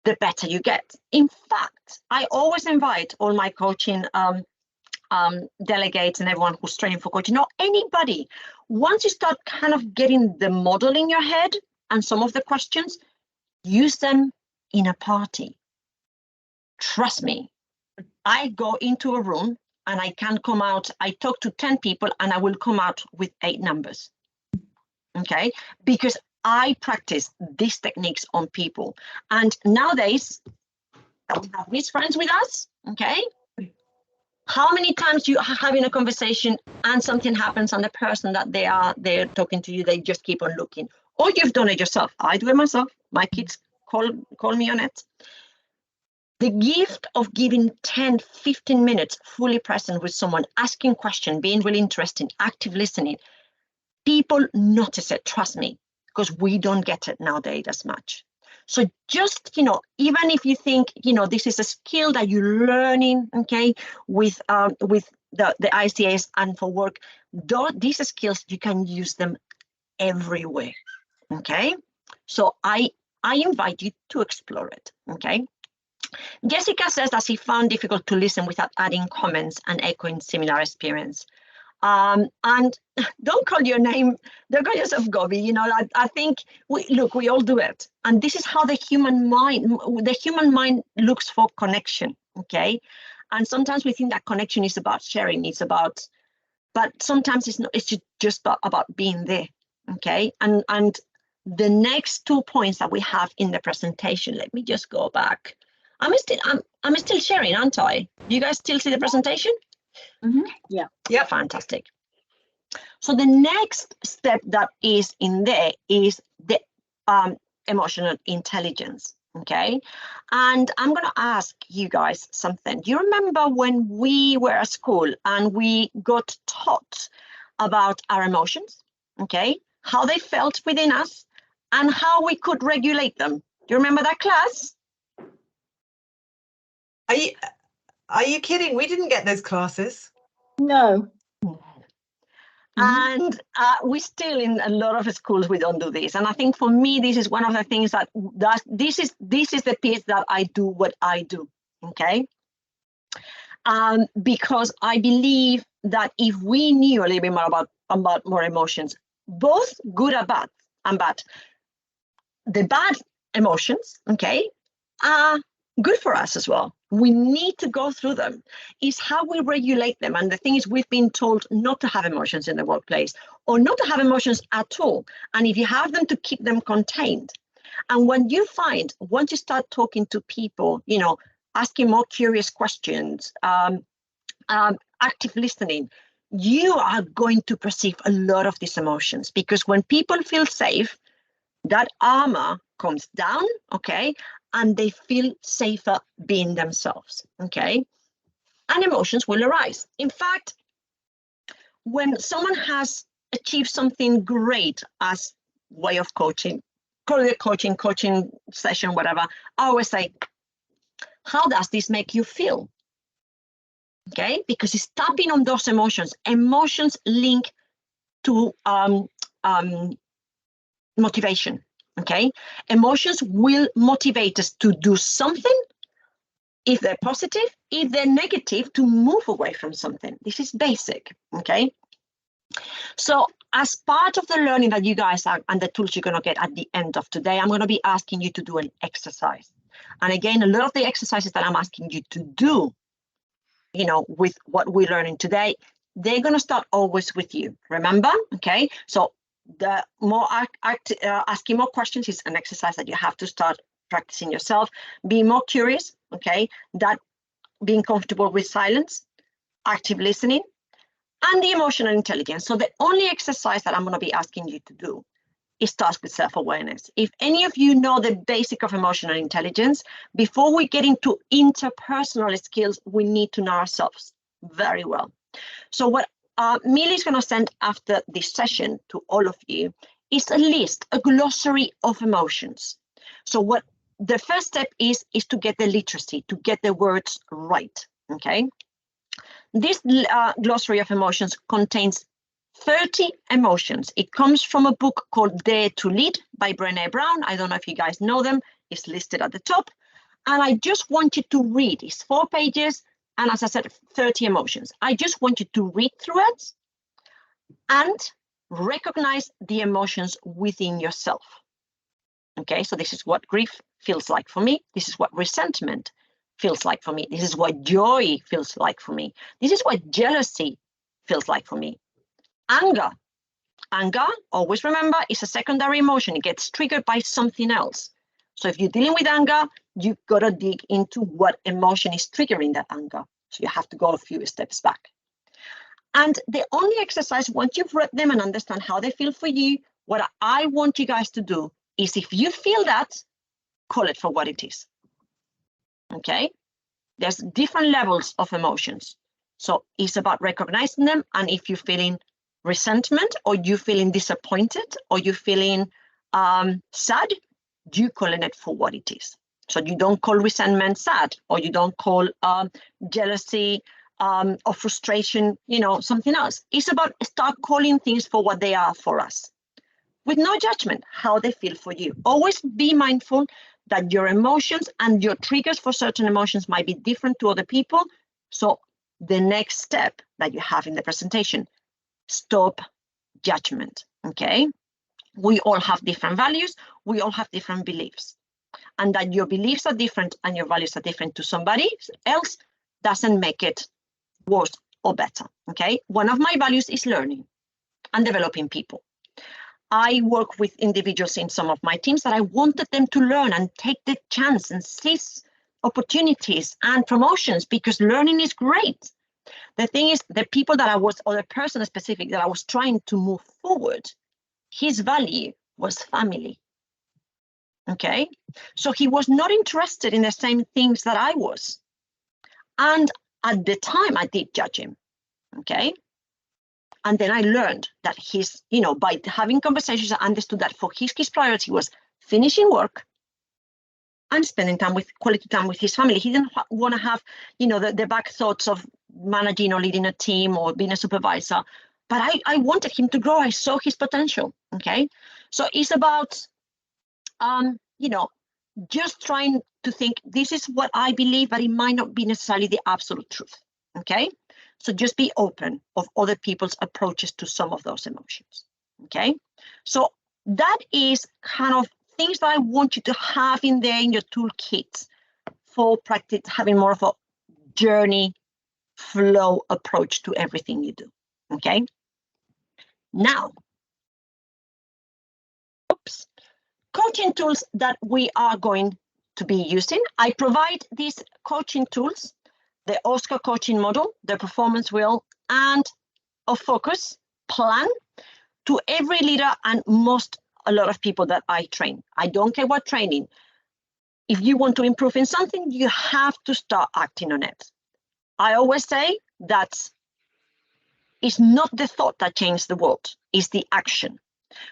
the better you get. In fact, I always invite all my coaching delegates and everyone who's training for coaching, or anybody, once you start kind of getting the model in your head and some of the questions, use them in a party. Trust me, I go into a room and I can come out, I talk to 10 people and I will come out with 8 numbers. Okay, because I practice these techniques on people. And nowadays, we have these friends with us, okay? How many times you are having a conversation and something happens and the person that they're talking to you, they just keep on looking. Or you've done it yourself. I do it myself. My kids call me on it. The gift of giving 10, 15 minutes fully present with someone, asking questions, being really interested, active listening, people notice it, trust me, because we don't get it nowadays as much. So just, even if you think, this is a skill that you're learning, okay, with the ICAs and for work, these skills, you can use them everywhere, okay? So I invite you to explore it, okay? Jessica says that she found difficult to listen without adding comments and echoing similar experience. And don't call your name, don't call yourself Gobi. You know, I think we all do it. And this is how the human mind looks for connection. Okay. And sometimes we think that connection is about sharing, but sometimes it's not, it's just about being there. Okay. And the next 2 points that we have in the presentation, let me just go back. I'm still sharing, aren't I? Do you guys still see the presentation? Mm-hmm. Yeah. Yeah, fantastic. So the next step that is in there is the emotional intelligence. Okay, and I'm going to ask you guys something. Do you remember when we were at school and we got taught about our emotions? Okay, how they felt within us and how we could regulate them. Do you remember that class? Are you kidding? We didn't get those classes. No. And we still, in a lot of schools, we don't do this. And I think for me, this is one of the things that this is the piece that I do what I do. Okay. Because I believe that if we knew a little bit more about more emotions, both good and bad, the bad emotions, okay, are good for us as well. We need to go through them. It's how we regulate them. And the thing is, we've been told not to have emotions in the workplace or not to have emotions at all. And if you have them, to keep them contained. And when you find, once you start talking to people, you know, asking more curious questions, active listening, you are going to perceive a lot of these emotions, because when people feel safe, that armor comes down, okay, and they feel safer being themselves, okay, and emotions will arise. In fact, when someone has achieved something great as way of coaching, call it coaching session, whatever, I always say, how does this make you feel? Okay, because it's tapping on those emotions. Emotions link to motivation. Okay, emotions will motivate us to do something if they're positive, if they're negative, to move away from something. This is basic. Okay, so as part of the learning that you guys are and the tools you're going to get at the end of today, I'm going to be asking you to do an exercise. And again, a lot of the exercises that I'm asking you to do, you know, with what we're learning today, they're going to start always with you. Remember? Okay, so the more asking more questions is an exercise that you have to start practicing yourself. Be more curious, okay, that being comfortable with silence, active listening, and the emotional intelligence. So the only exercise that I'm going to be asking you to do, it starts with self-awareness. If any of you know the basic of emotional intelligence, before we get into interpersonal skills, we need to know ourselves very well. So what Millie is going to send after this session to all of you is a list, a glossary of emotions. So what the first step is to get the literacy, to get the words right, okay? This glossary of emotions contains 30 emotions. It comes from a book called Dare to Lead by Brené Brown. I don't know if you guys know them. It's listed at the top. And I just want you to read. It's 4 pages. And as I said, 30 emotions. I just want you to read through it and recognize the emotions within yourself. Okay, so this is what grief feels like for me. This is what resentment feels like for me. This is what joy feels like for me. This is what jealousy feels like for me. Anger. Anger, always remember, is a secondary emotion. It gets triggered by something else. So if you're dealing with anger, you've got to dig into what emotion is triggering that anger. So you have to go a few steps back. And the only exercise, once you've read them and understand how they feel for you, what I want you guys to do is, if you feel that, call it for what it is. Okay? There's different levels of emotions. So it's about recognizing them. And if you're feeling resentment, or you're feeling disappointed, or you're feeling sad, you calling it for what it is. So you don't call resentment sad, or you don't call jealousy or frustration, you know, something else. It's about start calling things for what they are for us, with no judgment, how they feel for you. Always be mindful that your emotions and your triggers for certain emotions might be different to other people. So the next step that you have in the presentation, stop judgment, okay? We all have different values, we all have different beliefs. And that your beliefs are different and your values are different to somebody else doesn't make it worse or better, okay? One of my values is learning and developing people. I work with individuals in some of my teams that I wanted them to learn and take the chance and seize opportunities and promotions because learning is great. The thing is, the people that I was, or the person specific that I was trying to move forward, his value was family. Okay, so he was not interested in the same things that I was. And at the time I did judge him. Okay. And then I learned that his, by having conversations, I understood that for his priority was finishing work and spending time with quality time with his family. He didn't want to have, the back thoughts of managing or leading a team or being a supervisor. But I wanted him to grow. I saw his potential. Okay. So it's about, just trying to think, this is what I believe, but it might not be necessarily the absolute truth. Okay. So just be open of other people's approaches to some of those emotions. Okay. So that is kind of things that I want you to have in there in your toolkit for practice, having more of a journey flow approach to everything you do. Okay. Now, coaching tools that we are going to be using. I provide these coaching tools, the Oscar coaching model, the performance wheel, and a focus plan to every leader and a lot of people that I train. I don't care what training. If you want to improve in something, you have to start acting on it. I always say that it's not the thought that changes the world, it's the action.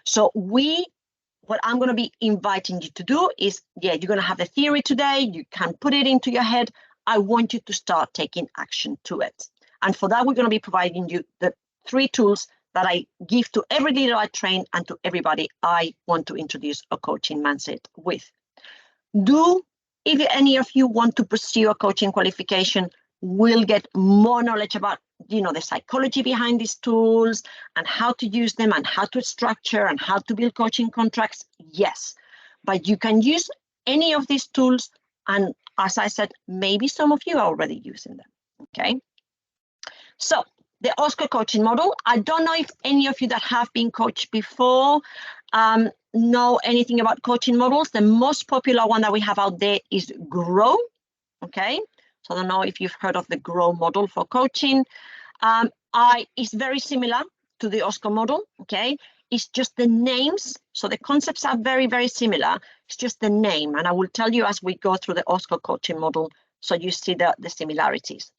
So what I'm going to be inviting you to do is, you're going to have the theory today, you can put it into your head. I want you to start taking action to it. And for that, we're going to be providing you the 3 tools that I give to every leader I train and to everybody I want to introduce a coaching mindset with. If any of you want to pursue a coaching qualification, we'll get more knowledge about the psychology behind these tools and how to use them and how to structure and how to build coaching contracts. Yes, but you can use any of these tools. And as I said, maybe some of you are already using them. Okay. So the Oscar coaching model, I don't know if any of you that have been coached before know anything about coaching models. The most popular one that we have out there is GROW. Okay. So I don't know if you've heard of the GROW model for coaching. It's very similar to the Oscar model. Okay. It's just the names. So the concepts are very, very similar. It's just the name. And I will tell you as we go through the Oscar coaching model, so you see the similarities.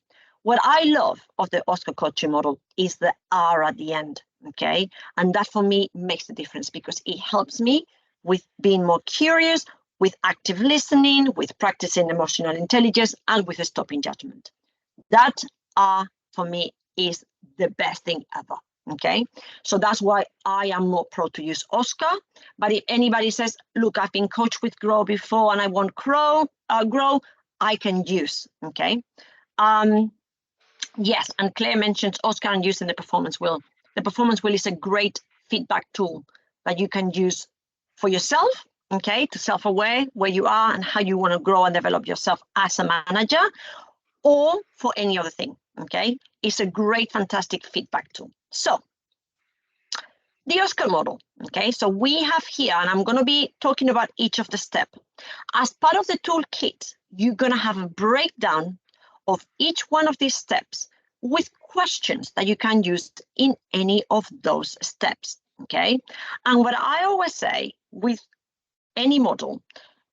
What I love of the Oscar coaching model is the R at the end. Okay. And that for me makes the difference because it helps me with being more curious, with active listening, with practicing emotional intelligence, and with stopping judgment. That for me is the best thing ever. Okay, so that's why I am more pro to use Oscar. But if anybody says, look, I've been coached with GROW before and I want GROW, I can use. Okay. Yes, and Claire mentioned Oscar and using the performance wheel. The performance wheel is a great feedback tool that you can use for yourself. Okay, to self-aware where you are and how you want to grow and develop yourself as a manager, or for any other thing. Okay, it's a great, fantastic feedback tool. So the Oscar model. Okay, so we have here, and I'm going to be talking about each of the steps. As part of the toolkit, you're going to have a breakdown of each one of these steps with questions that you can use in any of those steps. Okay, and what I always say with any model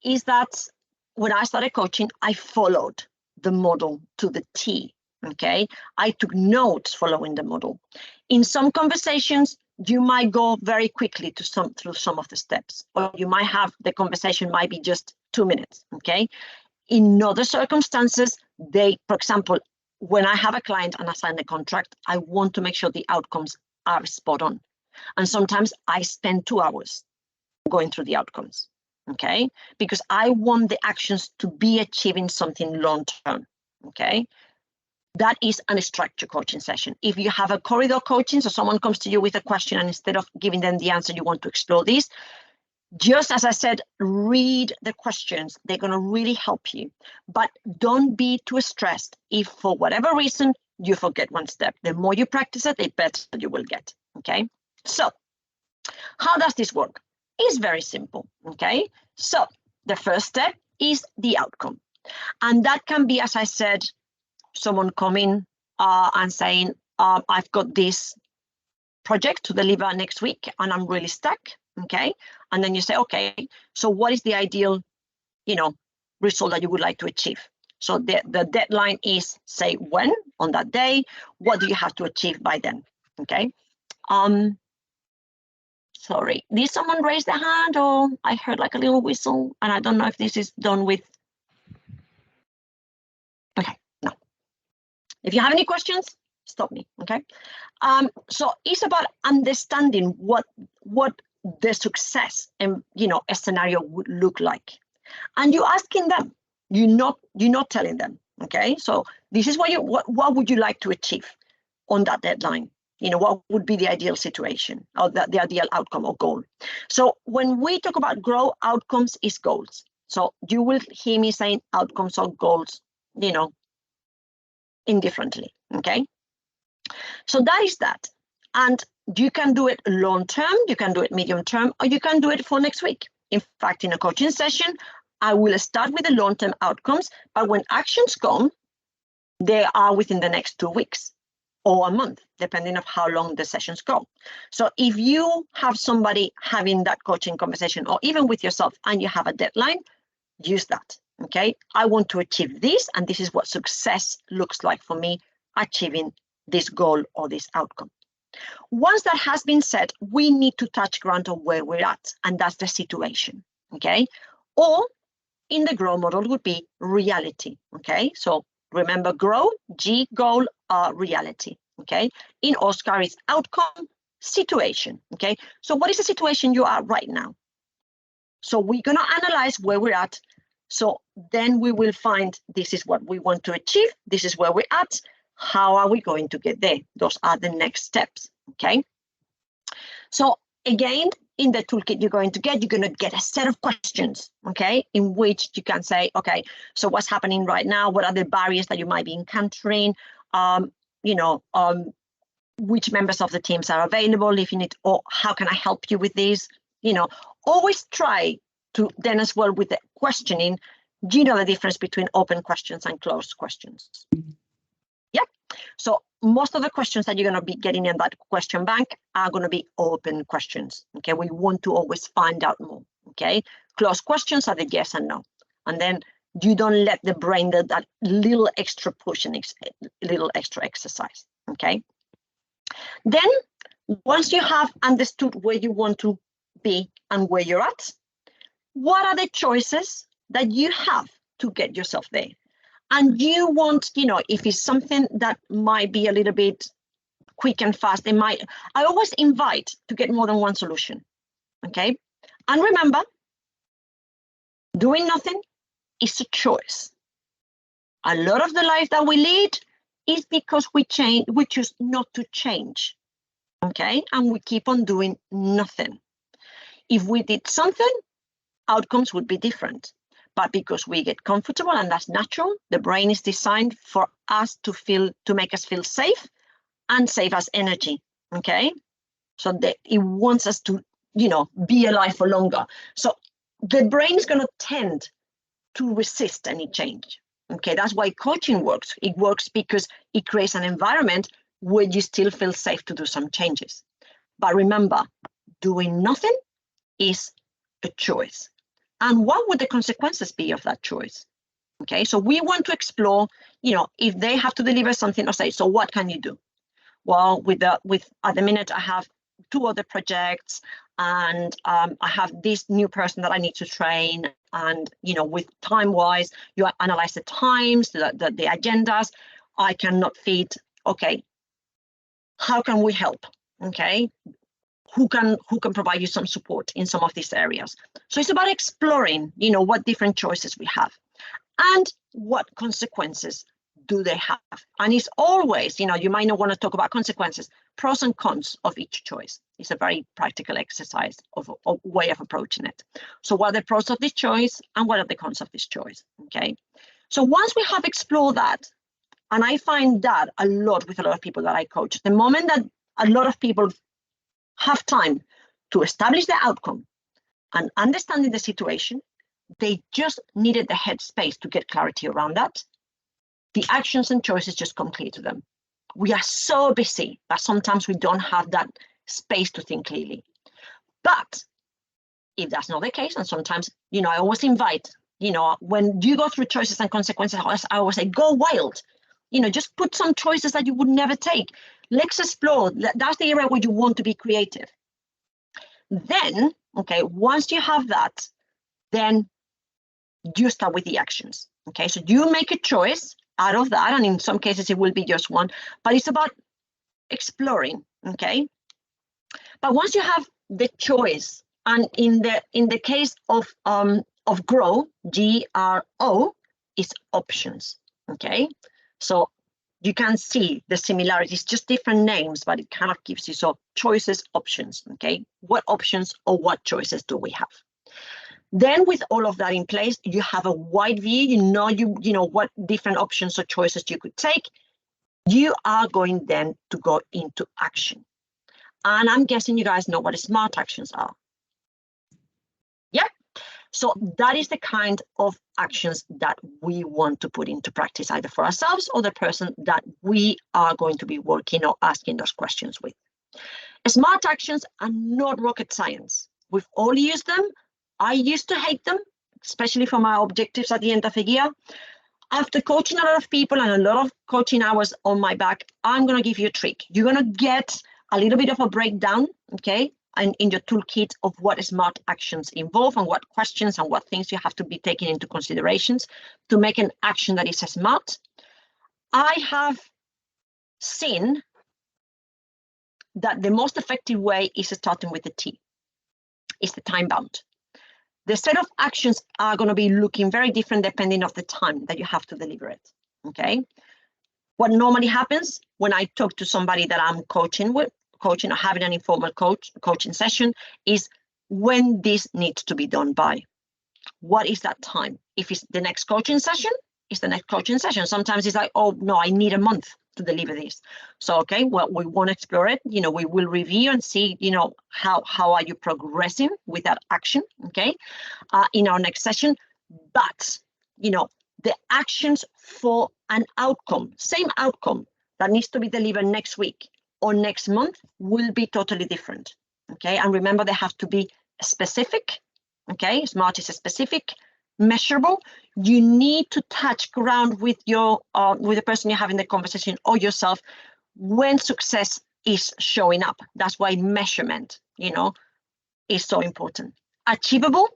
is that when I started coaching, I followed the model to the T. Okay, I took notes following the model. In some conversations, you might go very quickly through some of the steps, or you might have the conversation might be just 2 minutes. Okay, in other circumstances, for example, when I have a client and I sign the contract, I want to make sure the outcomes are spot on, and sometimes I spend 2 hours going through the outcomes. Okay, because I want the actions to be achieving something long term. Okay, That is a structured coaching session. If you have a corridor coaching, so someone comes to you with a question and instead of giving them the answer, you want to explore this, just as I said, read the questions. They're going to really help you. But don't be too stressed if for whatever reason you forget one step. The more you practice it, the better you will get. Okay. So how does this work? It's very simple. Okay. So the first step is the outcome. And that can be, as I said, someone coming and saying, I've got this project to deliver next week and I'm really stuck. Okay. And then you say, okay, so what is the ideal, result that you would like to achieve? So the deadline is, say, when on that day, what do you have to achieve by then? Okay. Sorry, did someone raise their hand, or I heard like a little whistle and I don't know if this is done with. Okay, no. If you have any questions, stop me, okay? So it's about understanding what the success and a scenario would look like, and you're asking them. You're not telling them, okay? So this is what would you like to achieve on that deadline? What would be the ideal situation or the ideal outcome or goal? So when we talk about grow, outcomes is goals. So you will hear me saying outcomes or goals, indifferently, okay? So that is that. And you can do it long term, you can do it medium term, or you can do it for next week. In fact, in a coaching session, I will start with the long-term outcomes, but when actions come, they are within the next 2 weeks or a month, depending on how long the sessions go. So if you have somebody having that coaching conversation, or even with yourself, and you have a deadline, use that, okay? I want to achieve this, and this is what success looks like for me, achieving this goal or this outcome. Once that has been said, we need to touch ground on where we're at, and that's the situation, okay? Or in the grow model would be reality, okay? So remember, grow, G, goal, reality, okay? In Oscar, it's outcome, situation, okay? So what is the situation you are right now? So we're going to analyze where we're at. So then we will find this is what we want to achieve. This is where we're at. How are we going to get there? Those are the next steps, okay? So again, in the toolkit you're going to get a set of questions, okay, in which you can say, okay, so what's happening right now? What are the barriers that you might be encountering? Which members of the teams are available if you need, or how can I help you with this? Always try to then as well with the questioning, do you know the difference between open questions and closed questions? Yeah. So most of the questions that you're going to be getting in that question bank are going to be open questions. Okay, we want to always find out more. Okay, closed questions are the yes and no, and then you don't let the brain do that little extra push and little extra exercise. Okay, then once you have understood where you want to be and where you're at, what are the choices that you have to get yourself there? And you want, if it's something that might be a little bit quick and fast, I always invite to get more than one solution, okay? And remember, doing nothing is a choice. A lot of the life that we lead is because we choose not to change, okay? And we keep on doing nothing. If we did something, outcomes would be different. But because we get comfortable, and that's natural, the brain is designed for us to make us feel safe and save us energy, okay? So that it wants us to, be alive for longer. So the brain is going to tend to resist any change, okay? That's why coaching works. It works because it creates an environment where you still feel safe to do some changes. But remember, doing nothing is a choice. And what would the consequences be of that choice? Okay, so we want to explore, if they have to deliver something or say, so what can you do? Well, at the minute, I have 2 other projects, and I have this new person that I need to train. And, with time-wise, you analyze the times, the agendas. I cannot feed. Okay, how can we help? Okay. Who can provide you some support in some of these areas? So it's about exploring, what different choices we have and what consequences do they have? And it's always, you know, you might not want to talk about consequences, pros and cons of each choice. It's a very practical exercise of way of approaching it. So what are the pros of this choice and what are the cons of this choice? Okay. So once we have explored that, and I find that a lot with a lot of people that I coach, the moment that a lot of people have time to establish the outcome and understanding the situation, they just needed the headspace to get clarity around that. The actions and choices just come clear to them. We are so busy that sometimes we don't have that space to think clearly. But if that's not the case, and sometimes, you know, I always invite, you know, when you go through choices and consequences, I always say, go wild. You know, just put some choices that you would never take. Let's explore. That's the area where you want to be creative. Then, okay, once you have that, then you start with the actions. Okay, so you make a choice out of that, and in some cases it will be just one, but it's about exploring. Okay, but once you have the choice, and in the case of GROW, GRO, is options. Okay, so you can see the similarities, just different names, but it kind of gives you so choices, options. Okay, what options or what choices do we have? Then with all of that in place, you have a wide view, you know what different options or choices you could take. You are going then to go into action. And I'm guessing you guys know what SMART actions are. Yep. So that is the kind of actions that we want to put into practice, either for ourselves or the person that we are going to be working or asking those questions with. SMART actions are not rocket science. We've all used them. I used to hate them, especially for my objectives at the end of the year. After coaching a lot of people and a lot of coaching hours on my back, I'm going to give you a trick. You're going to get a little bit of a breakdown, okay, and in your toolkit of what SMART actions involve and what questions and what things you have to be taken into considerations to make an action that is SMART. I have seen that the most effective way is starting with the T. It's the time bound. The set of actions are going to be looking very different depending on the time that you have to deliver it. Okay. What normally happens when I talk to somebody that I'm coaching or having an informal coaching session is when this needs to be done by. What is that time? If it's the next coaching session, it's the next coaching session. Sometimes it's like, oh no, I need a month to deliver this. So, okay, well, we want to explore it. You know, we will review and see, you know, how are you progressing with that action, okay, in our next session. But, you know, the actions for an outcome, same outcome that needs to be delivered next week or next month will be totally different, okay? And remember, they have to be specific, okay? SMART is a specific, measurable. You need to touch ground with your with the person you're having the conversation or yourself when success is showing up. That's why measurement, you know, is so important. Achievable.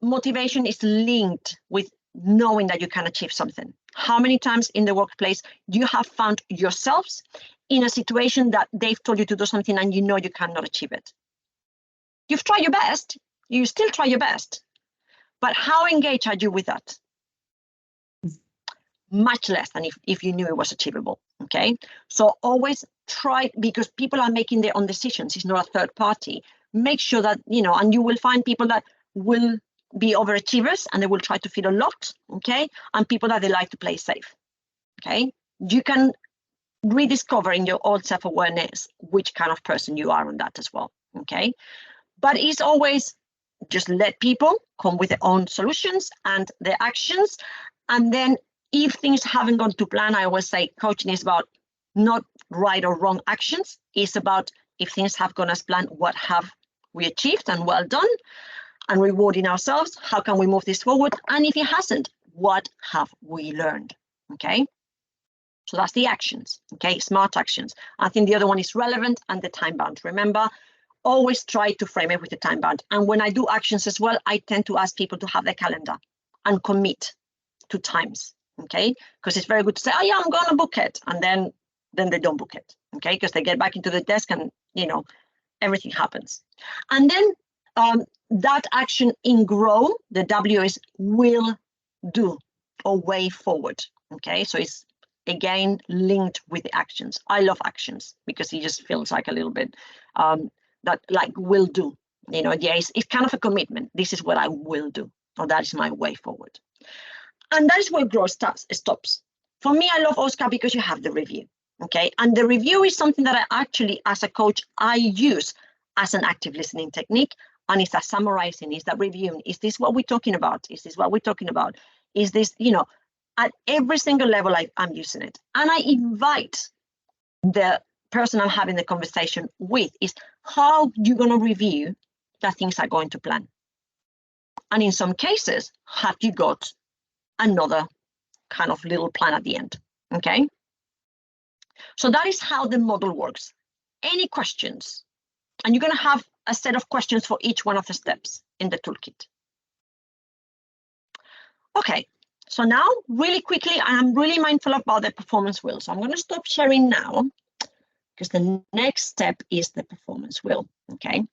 Motivation is linked with knowing that you can achieve something. How many times in the workplace you have found yourselves in a situation that they've told you to do something and you know you cannot achieve it? You've tried your best. You still try your best. But how engaged are you with that? Much less than if you knew it was achievable, okay? So always try, because people are making their own decisions. It's not a third party. Make sure that, you know, and you will find people that will be overachievers and they will try to fit a lot, okay? And people that they like to play safe, okay? You can rediscover in your own self-awareness which kind of person you are on that as well, okay? But it's always just let people come with their own solutions and their actions. And then if things haven't gone to plan, I always say coaching is about not right or wrong actions. It's about if things have gone as planned, what have we achieved and well done, and rewarding ourselves. How can we move this forward? And if it hasn't, what have we learned? Okay. So that's the actions. Okay. SMART actions. I think the other one is relevant and the time bound. Remember, always try to frame it with the time bound. And when I do actions as well, I tend to ask people to have their calendar and commit to times, okay? Because it's very good to say, oh yeah, I'm going to book it. And then they don't book it, okay? Because they get back into the desk and, you know, everything happens. And then that action in GROW, the W is will do or way forward, Okay, so it's again linked with the actions. I love actions because it just feels like a little bit that like will do. You know, yeah, it's kind of a commitment. This is what I will do, or that is my way forward. And that is where growth stops. For me, I love Oscar because you have the review. Okay, and the review is something that I actually, as a coach, I use as an active listening technique. And it's a summarizing, is that reviewing. Is this what we're talking about? Is this what we're talking about? Is this, you know, at every single level I'm using it. And I invite the person I'm having the conversation with is how you're going to review that things are going to plan. And in some cases, have you got another kind of little plan at the end? Okay. So that is how the model works. Any questions? And you're going to have a set of questions for each one of the steps in the toolkit. Okay, so now really quickly, I'm really mindful about the performance wheel. So I'm going to stop sharing now because the next step is the performance wheel. Okay.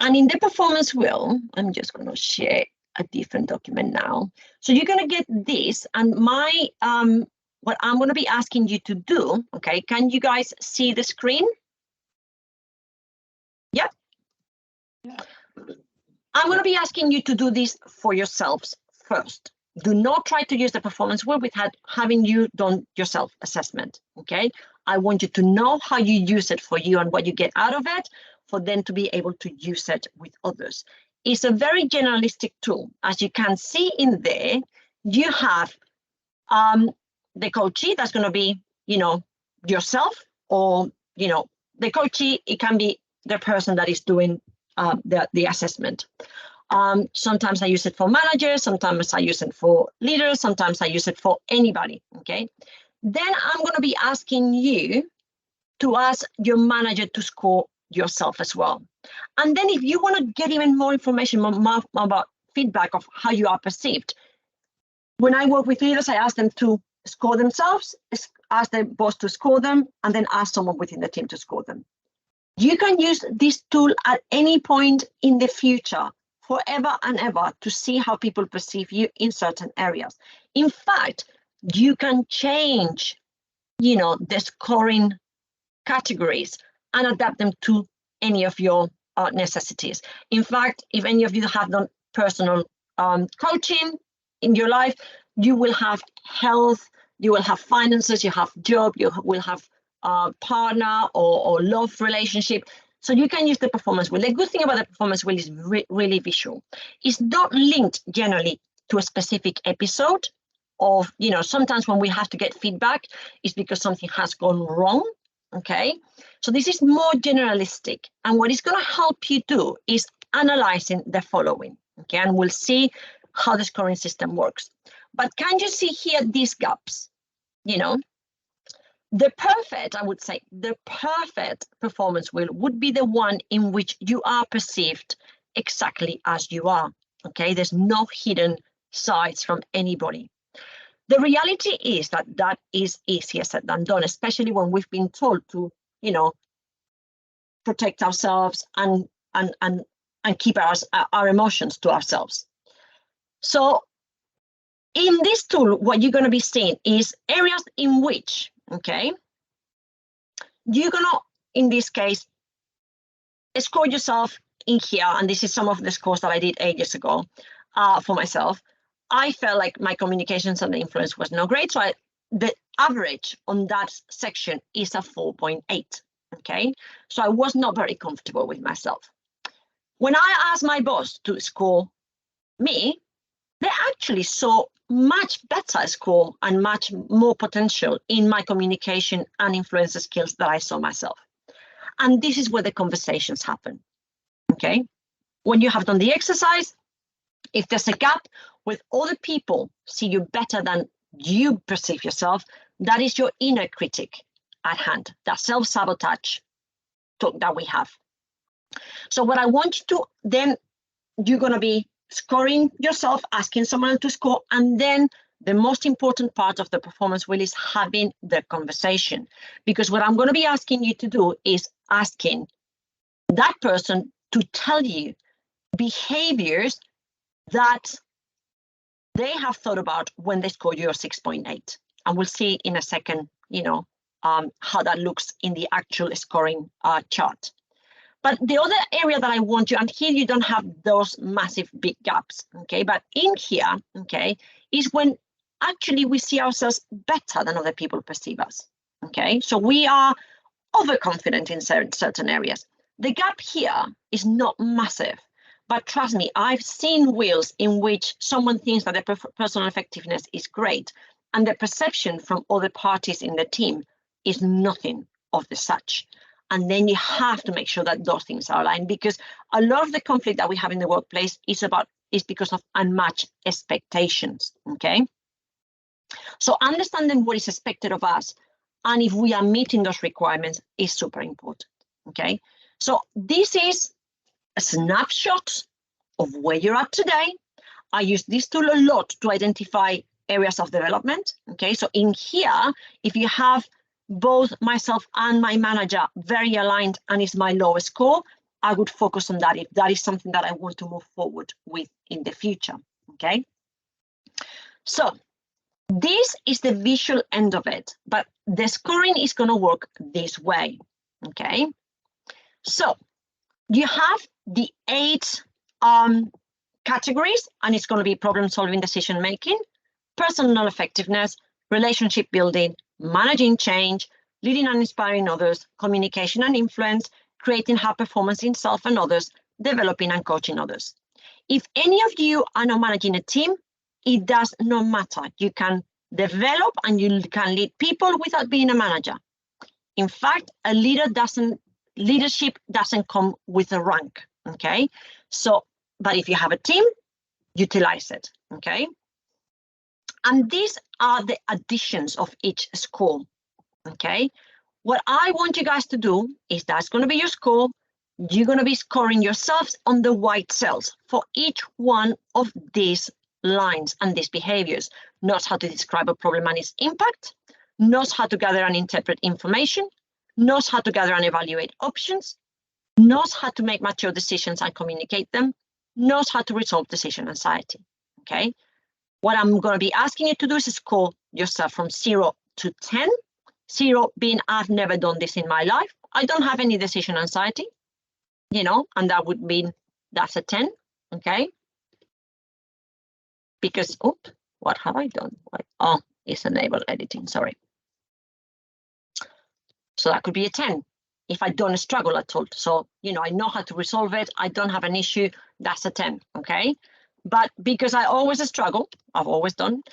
And in the performance wheel, I'm just going to share a different document now. So you're going to get this, and my what I'm going to be asking you to do. Okay, can you guys see the screen? Yeah. I'm going to be asking you to do this for yourselves first. Do not try to use the performance wheel without having you done your self-assessment. Okay, I want you to know how you use it for you and what you get out of it, for them to be able to use it with others. It's a very generalistic tool. As you can see in there, you have the coachee, that's going to be, you know, yourself, or, you know, the coachee, it can be the person that is doing the assessment. Sometimes I use it for managers, sometimes I use it for leaders, sometimes I use it for anybody, okay? Then I'm going to be asking you to ask your manager to score yourself as well. And then if you want to get even more information about feedback of how you are perceived, when I work with leaders, I ask them to score themselves, ask their boss to score them, and then ask someone within the team to score them. You can use this tool at any point in the future, forever and ever, to see how people perceive you in certain areas. In fact, you can change, you know, the scoring categories and adapt them to any of your necessities. In fact, if any of you have done personal coaching in your life, you will have health, you will have finances, you have job, you will have partner or love relationship. So you can use the performance wheel. The good thing about the performance wheel is really visual. It's not linked generally to a specific episode of, you know, sometimes when we have to get feedback, it's because something has gone wrong. Okay, so this is more generalistic. And what it's going to help you do is analyzing the following. Okay, and we'll see how the scoring system works. But can you see here these gaps? You know, the perfect, I would say, the perfect performance wheel would be the one in which you are perceived exactly as you are. Okay, there's no hidden sides from anybody. The reality is that that is easier said than done, especially when we've been told to, you know, protect ourselves and keep our emotions to ourselves. So in this tool, what you're going to be seeing is areas in which, okay, you're going to, in this case, score yourself in here. And this is some of the scores that I did ages ago for myself. I felt like my communications and the influence was not great. So the average on that section is a 4.8. Okay, so I was not very comfortable with myself. When I asked my boss to score me, they actually saw much better score and much more potential in my communication and influence skills that I saw myself. And this is where the conversations happen. Okay, when you have done the exercise, if there's a gap with other people see you better than you perceive yourself, that is your inner critic at hand, that self-sabotage talk that we have. So what I want you to then, you're going to be scoring yourself, asking someone to score, and then the most important part of the performance wheel is having the conversation. Because what I'm going to be asking you to do is asking that person to tell you behaviors that they have thought about when they score your 6.8. And we'll see in a second, how that looks in the actual scoring chart. But the other area that I want you, and here you don't have those massive big gaps, okay? But in here, okay, is when actually we see ourselves better than other people perceive us, okay? So we are overconfident in certain areas. The gap here is not massive, but trust me, I've seen wheels in which someone thinks that their personal effectiveness is great, and the perception from other parties in the team is nothing of the such. And then you have to make sure that those things are aligned, because a lot of the conflict that we have in the workplace is because of unmatched expectations, okay? So understanding what is expected of us and if we are meeting those requirements is super important, okay? So this is a snapshot of where you're at today. I use this tool a lot to identify areas of development, okay? So in here, if you have both myself and my manager very aligned and is my lowest score, I would focus on that if that is something that I want to move forward with in the future, okay? So this is the visual end of it, but the scoring is going to work this way, okay? So you have the 8 categories, and it's going to be problem solving, decision making, personal effectiveness, relationship building, managing change, leading and inspiring others, communication and influence, creating high performance in self and others, developing and coaching others. If any of you are not managing a team, it does not matter. You can develop and you can lead people without being a manager. In fact, leadership doesn't come with a rank, okay? So, but if you have a team, utilize it, okay? And these are the additions of each score, okay? What I want you guys to do is that's going to be your score. You're going to be scoring yourselves on the white cells for each one of these lines and these behaviors. Knows how to describe a problem and its impact, knows how to gather and interpret information, knows how to gather and evaluate options, knows how to make mature decisions and communicate them, knows how to resolve decision anxiety, okay? What I'm going to be asking you to do is score yourself from 0 to 10. 0 being I've never done this in my life. I don't have any decision anxiety, and that would mean that's a 10, okay? Because, what have I done? Oh, it's enable editing, sorry. So that could be a 10 if I don't struggle at all. So, I know how to resolve it. I don't have an issue. That's a 10, okay? But because I always struggle, I've always done,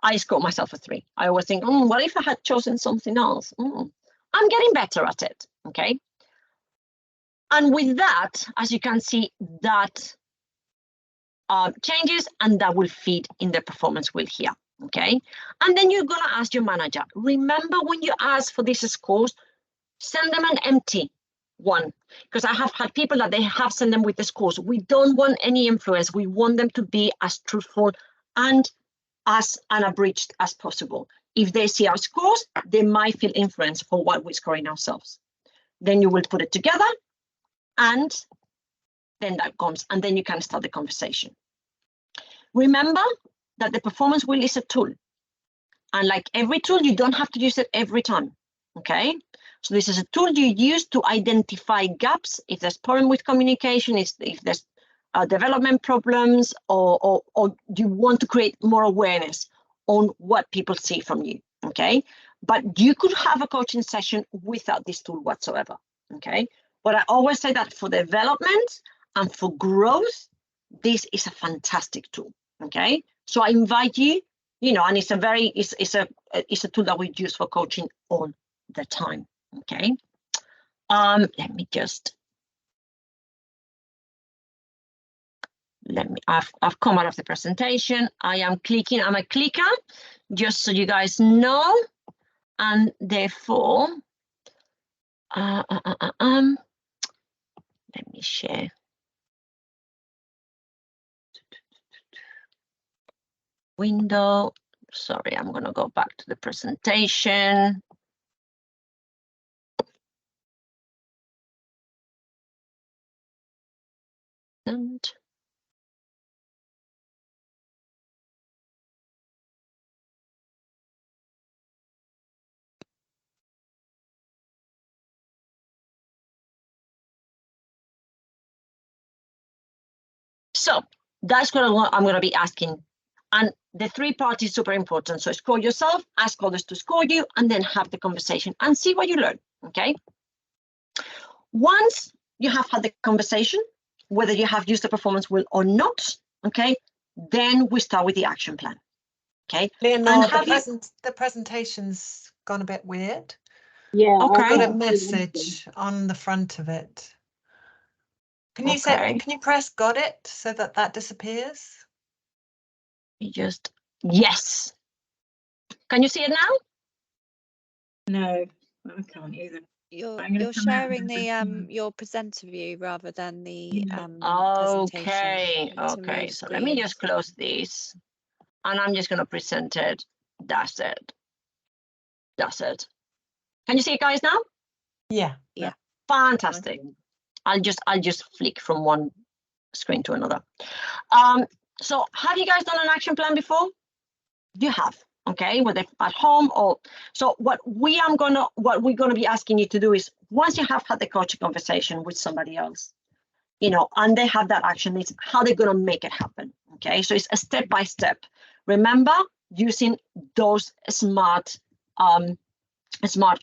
I score myself a 3. I always think, what if I had chosen something else? I'm getting better at it, okay? And with that, as you can see, that changes and that will feed in the performance wheel here, okay? And then you're gonna ask your manager, remember when you ask for these scores, send them an empty one, because I have had people that they have sent them with the scores. We don't want any influence. We want them to be as truthful and as unabridged as possible. If they see our scores, they might feel influenced for what we're scoring ourselves. Then you will put it together, and then that comes, and then you can start the conversation. Remember that the performance wheel is a tool. And like every tool, you don't have to use it every time, okay? So this is a tool you use to identify gaps, if there's problem with communication, if there's development problems, or you want to create more awareness on what people see from you, okay? But you could have a coaching session without this tool whatsoever, okay? But I always say that for development and for growth, this is a fantastic tool, okay? So I invite you, and it's a tool that we use for coaching all the time, okay? Let me just, I've come out of the presentation. I'm a clicker, just so you guys know, and therefore, let me share. Window, sorry, I'm gonna go back to the presentation. And So that's what I'm going to be asking. And the 3 parts is super important. So score yourself, ask others to score you, and then have the conversation and see what you learn. Okay. Once you have had the conversation, whether you have used the performance wheel or not, okay, then we start with the action plan. Okay. Leonore, have the presentation's gone a bit weird. Yeah. Okay. I've got a message on the front of it. Can you say? Okay. Can you press "got it" so that that disappears? You just yes. Can you see it now? No, I can't either. You're I'm gonna you're come out sharing and the your presenter view rather than the Yeah. presentation. Okay. You need to Okay. move So let me just screens. close this, and I'm just going to present it. That's it. That's it. Can you see it, guys, now? Yeah. Yeah. Fantastic. I'll just flick from one screen to another. So have you guys done an action plan before? You have, okay, whether at home or so. What we're gonna be asking you to do is, once you have had the coaching conversation with somebody else, you know, and they have that action, is how they're gonna make it happen. Okay, so it's a step by step. Remember, using those smart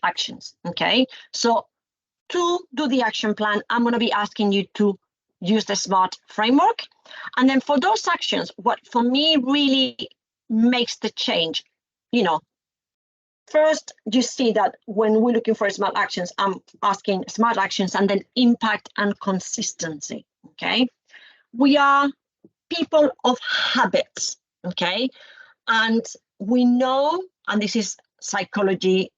actions. Okay, so to do the action plan, I'm going to be asking you to use the SMART framework. And then for those actions, what for me really makes the change, you know, first, you see that when we're looking for SMART actions, I'm asking SMART actions and then impact and consistency. Okay. We are people of habits. Okay. And we know, and this is psychology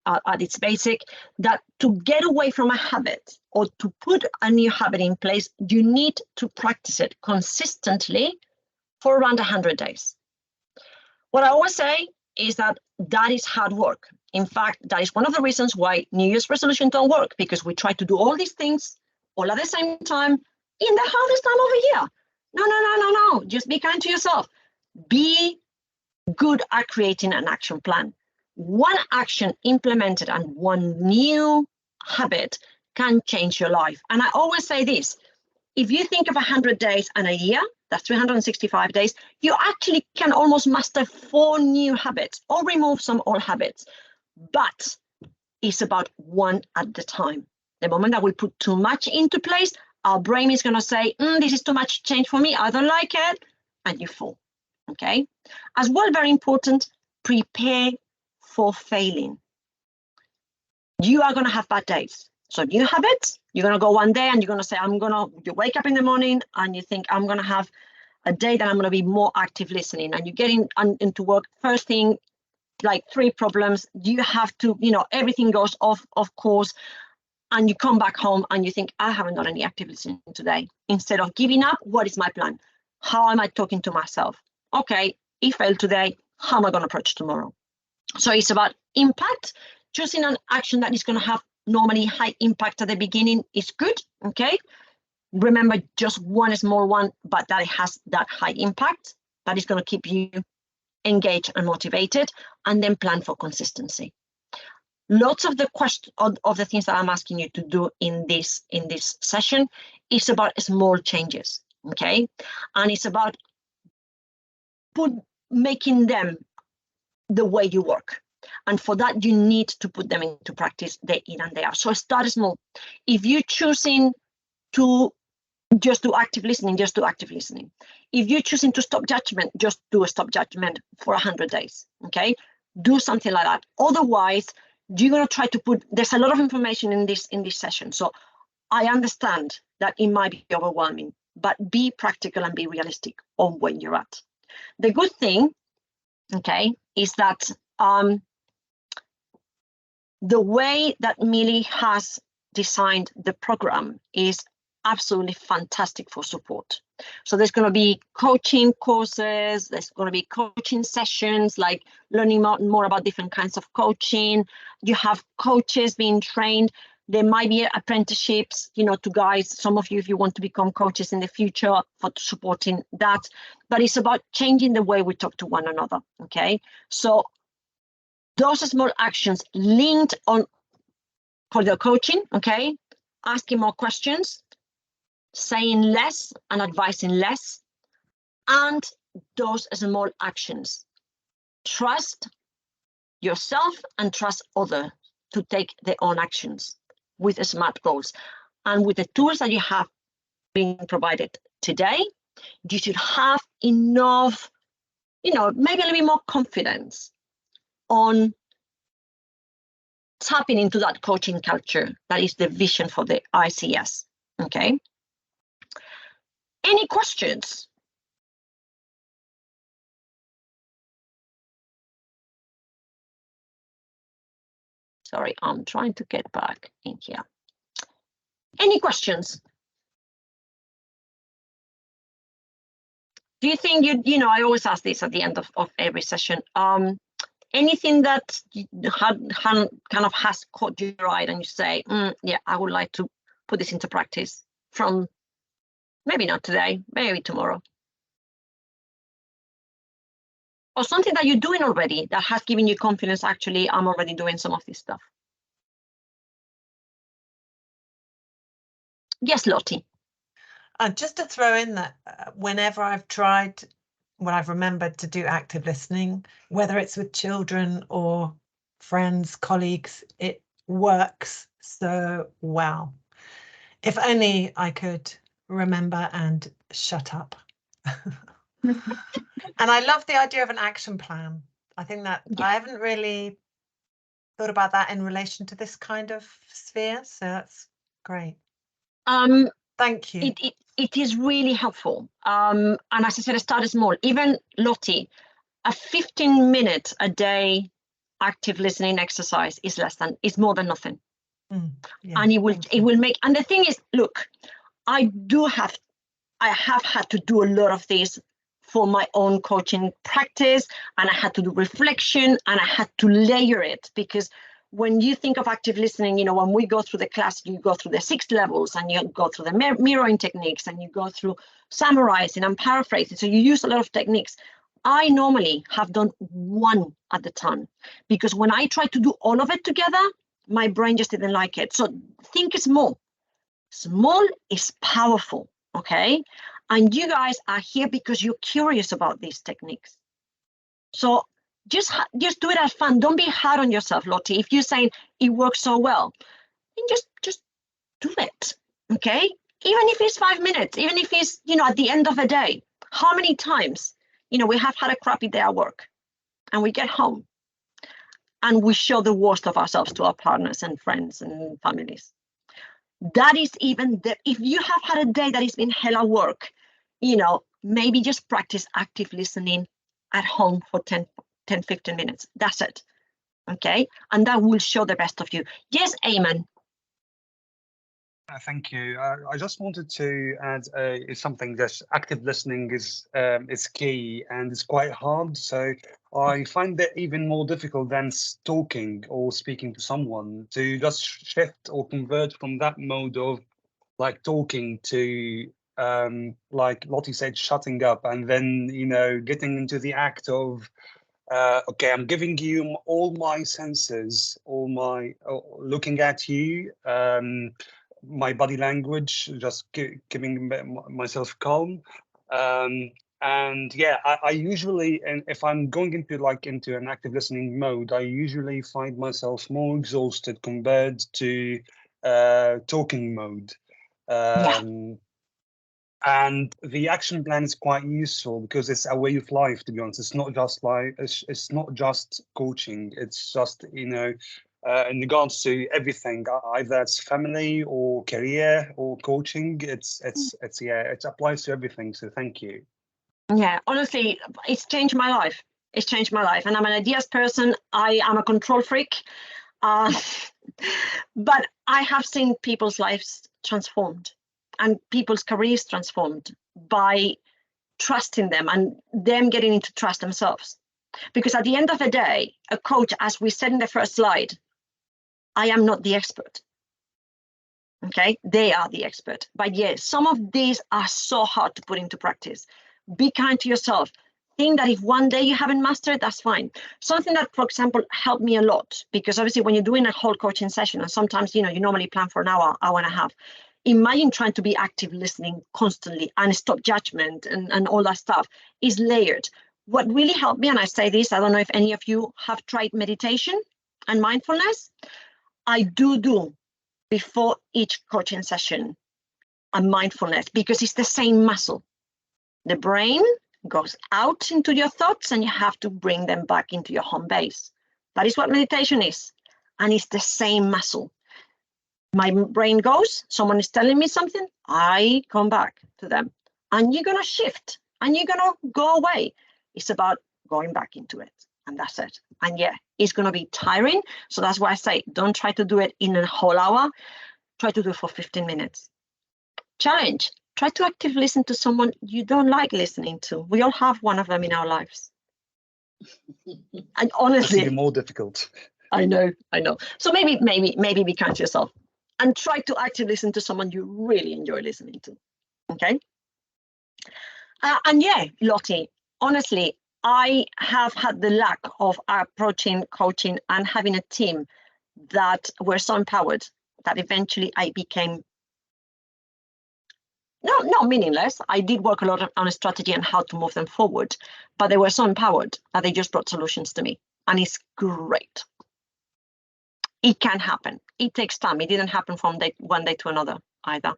at its basic, that to get away from a habit or to put a new habit in place, you need to practice it consistently for around 100 days. What I always say is that is hard work. In fact, that is one of the reasons why New Year's resolutions don't work, because we try to do all these things all at the same time in the hardest time of the year. No. Just be kind to yourself. Be good at creating an action plan. One action implemented and one new habit can change your life. And I always say this, if you think of 100 days and a year, that's 365 days, you actually can almost master 4 new habits or remove some old habits. But it's about one at a time. The moment that we put too much into place, our brain is going to say, this is too much change for me, I don't like it, and you fall. Okay. As well, very important, prepare for failing. You are going to have bad days. So new habits, you're going to go one day and you're going to say, you wake up in the morning and you think, I'm going to have a day that I'm going to be more active listening. And you get into work, first thing, like 3 problems, you have to, everything goes off course. And you come back home and you think, I haven't done any active listening today. Instead of giving up, what is my plan? How am I talking to myself? Okay, it failed today. How am I going to approach tomorrow? So it's about impact. Choosing an action that is going to have normally high impact at the beginning is good. Okay. Remember, just one small one, but that it has that high impact that is going to keep you engaged and motivated, and then plan for consistency. Lots of the of the things that I'm asking you to do in this session is about small changes. Okay. And it's about making them the way you work. And for that, you need to put them into practice day in and day out. So start small. If you're choosing to just do active listening, just do active listening. If you're choosing to stop judgment, just do a stop judgment for 100 days. Okay, do something like that. Otherwise, you're going to try to there's a lot of information in this session. So I understand that it might be overwhelming, but be practical and be realistic on where you're at. The good thing, okay, is that the way that Millie has designed the program is absolutely fantastic for support. So there's going to be coaching courses, there's going to be coaching sessions, like learning more about different kinds of coaching. You have coaches being trained. There might be apprenticeships, to guys, some of you, if you want to become coaches in the future, for supporting that. But it's about changing the way we talk to one another, okay? So those small actions linked on for the coaching, okay? Asking more questions, saying less and advising less, and those small actions. Trust yourself and trust others to take their own actions with SMART goals. And with the tools that you have been provided today, you should have enough, maybe a little bit more confidence on tapping into that coaching culture that is the vision for the ICS. Okay. Any questions? Sorry, I'm trying to get back in here. Any questions? Do you think I always ask this at the end of every session. Anything that kind of has caught your eye and you say, yeah, I would like to put this into practice from maybe not today, maybe tomorrow. Or something that you're doing already that has given you confidence, actually, I'm already doing some of this stuff. Yes, Lottie. Just to throw in that whenever I've tried, when I've remembered to do active listening, whether it's with children or friends, colleagues, it works so well. If only I could remember and shut up. And I love the idea of an action plan. I think that I haven't really thought about that in relation to this kind of sphere, so that's great. Thank you. It is really helpful. And as I said, start small. Even Lottie, a 15-minute a day active listening exercise is more than nothing. Yeah, and it will make. And the thing is, look, I have had to do a lot of this for my own coaching practice, and I had to do reflection, and I had to layer it, because when you think of active listening, when we go through the class, you go through the 6 levels, and you go through the mirroring techniques, and you go through summarizing and paraphrasing. So you use a lot of techniques. I normally have done one at a time, because when I try to do all of it together, my brain just didn't like it. So think small. Small is powerful, okay? And you guys are here because you're curious about these techniques. So just do it as fun. Don't be hard on yourself, Lottie. If you're saying it works so well, then just do it, okay? Even if it's 5 minutes, even if it's, at the end of the day. How many times, we have had a crappy day at work, and we get home and we show the worst of ourselves to our partners and friends and families. That is if you have had a day that has been hell at work, maybe just practice active listening at home for 10, 15 minutes. That's it. Okay. And that will show the best of you. Yes, Eamon. Thank you. I just wanted to add something that active listening is key, and it's quite hard. So I find that even more difficult than talking or speaking to someone, to just shift or convert from that mode of like talking to like Lottie said, shutting up, and then getting into the act of okay, I'm giving you all my senses, all my looking at you, my body language, just keeping myself calm. And yeah, I usually, and if I'm going into an active listening mode, I usually find myself more exhausted compared to talking mode. And the action plan is quite useful because it's a way of life, to be honest. It's not just it's not just coaching. It's just, in regards to everything, either it's family or career or coaching. It applies to everything. So thank you. Yeah, honestly, it's changed my life. It's changed my life. And I'm an ideas person. I am a control freak. But I have seen people's lives transformed and people's careers transformed by trusting them and them getting into trust themselves. Because at the end of the day, a coach, as we said in the first slide, I am not the expert. Okay, they are the expert. But yes, some of these are so hard to put into practice. Be kind to yourself. Think that if one day you haven't mastered, that's fine. Something that, for example, helped me a lot, because obviously when you're doing a whole coaching session, and sometimes, you normally plan for an hour, hour and a half, imagine trying to be active listening constantly and stop judgment and all that stuff is layered. What really helped me, and I say this, I don't know if any of you have tried meditation and mindfulness. I do before each coaching session a mindfulness, because it's the same muscle. The brain goes out into your thoughts and you have to bring them back into your home base. That is what meditation is. And it's the same muscle. My brain goes, someone is telling me something, I come back to them. And you're going to shift and you're going to go away. It's about going back into it. And that's it. And yeah, it's going to be tiring. So that's why I say, don't try to do it in a whole hour. Try to do it for 15 minutes. Challenge. Try to actively listen to someone you don't like listening to. We all have one of them in our lives. And honestly, It's even more difficult. I know. So maybe be kind to yourself and try to actively listen to someone you really enjoy listening to. Okay. And yeah, Lottie, honestly, I have had the luck of approaching coaching and having a team that were so empowered that eventually I became not meaningless. I did work a lot on a strategy and how to move them forward, but they were so empowered that they just brought solutions to me. And it's great. It can happen. It takes time. It didn't happen from one day to another either.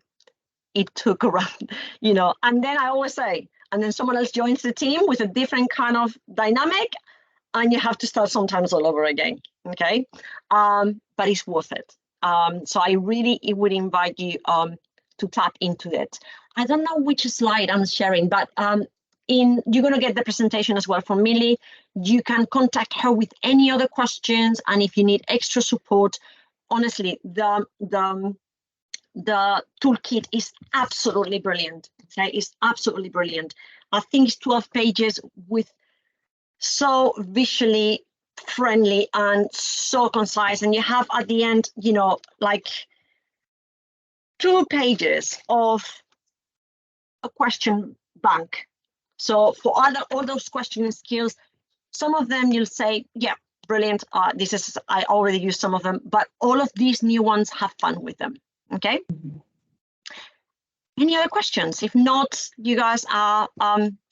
It took around, and then I always say, and then someone else joins the team with a different kind of dynamic, and you have to start sometimes all over again. Okay. But it's worth it. So I really would invite you to tap into it. I don't know which slide I'm sharing, but you're going to get the presentation as well from Millie. You can contact her with any other questions, and if you need extra support, honestly, the toolkit is absolutely brilliant. Okay, it's absolutely brilliant. I think it's 12 pages with so visually friendly and so concise, and you have at the end, like 2 pages of a question bank. So for all those questioning skills, some of them you'll say, yeah, brilliant. I already used some of them, but all of these new ones, have fun with them. Okay. Any other questions? If not, you guys are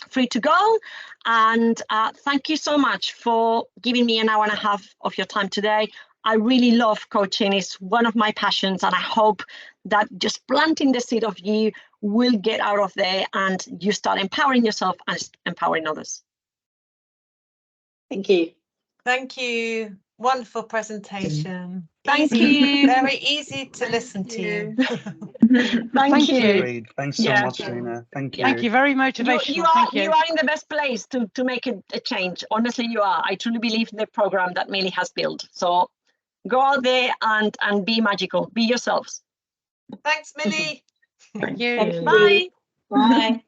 free to go. And thank you so much for giving me an hour and a half of your time today. I really love coaching. It's one of my passions, and I hope that just planting the seed of you will get out of there and you start empowering yourself and empowering others. Thank you. Thank you. Wonderful presentation. Thank Easy, you. very easy to listen to you. Thank you. Great. Thanks so much, Lena. Thank you. Thank you. Very motivational. You are in the best place to make a change. Honestly, you are. I truly believe in the program that Millie has built. So go out there and be magical. Be yourselves. Thanks, Millie. Thank you. Thank you. Bye. Bye.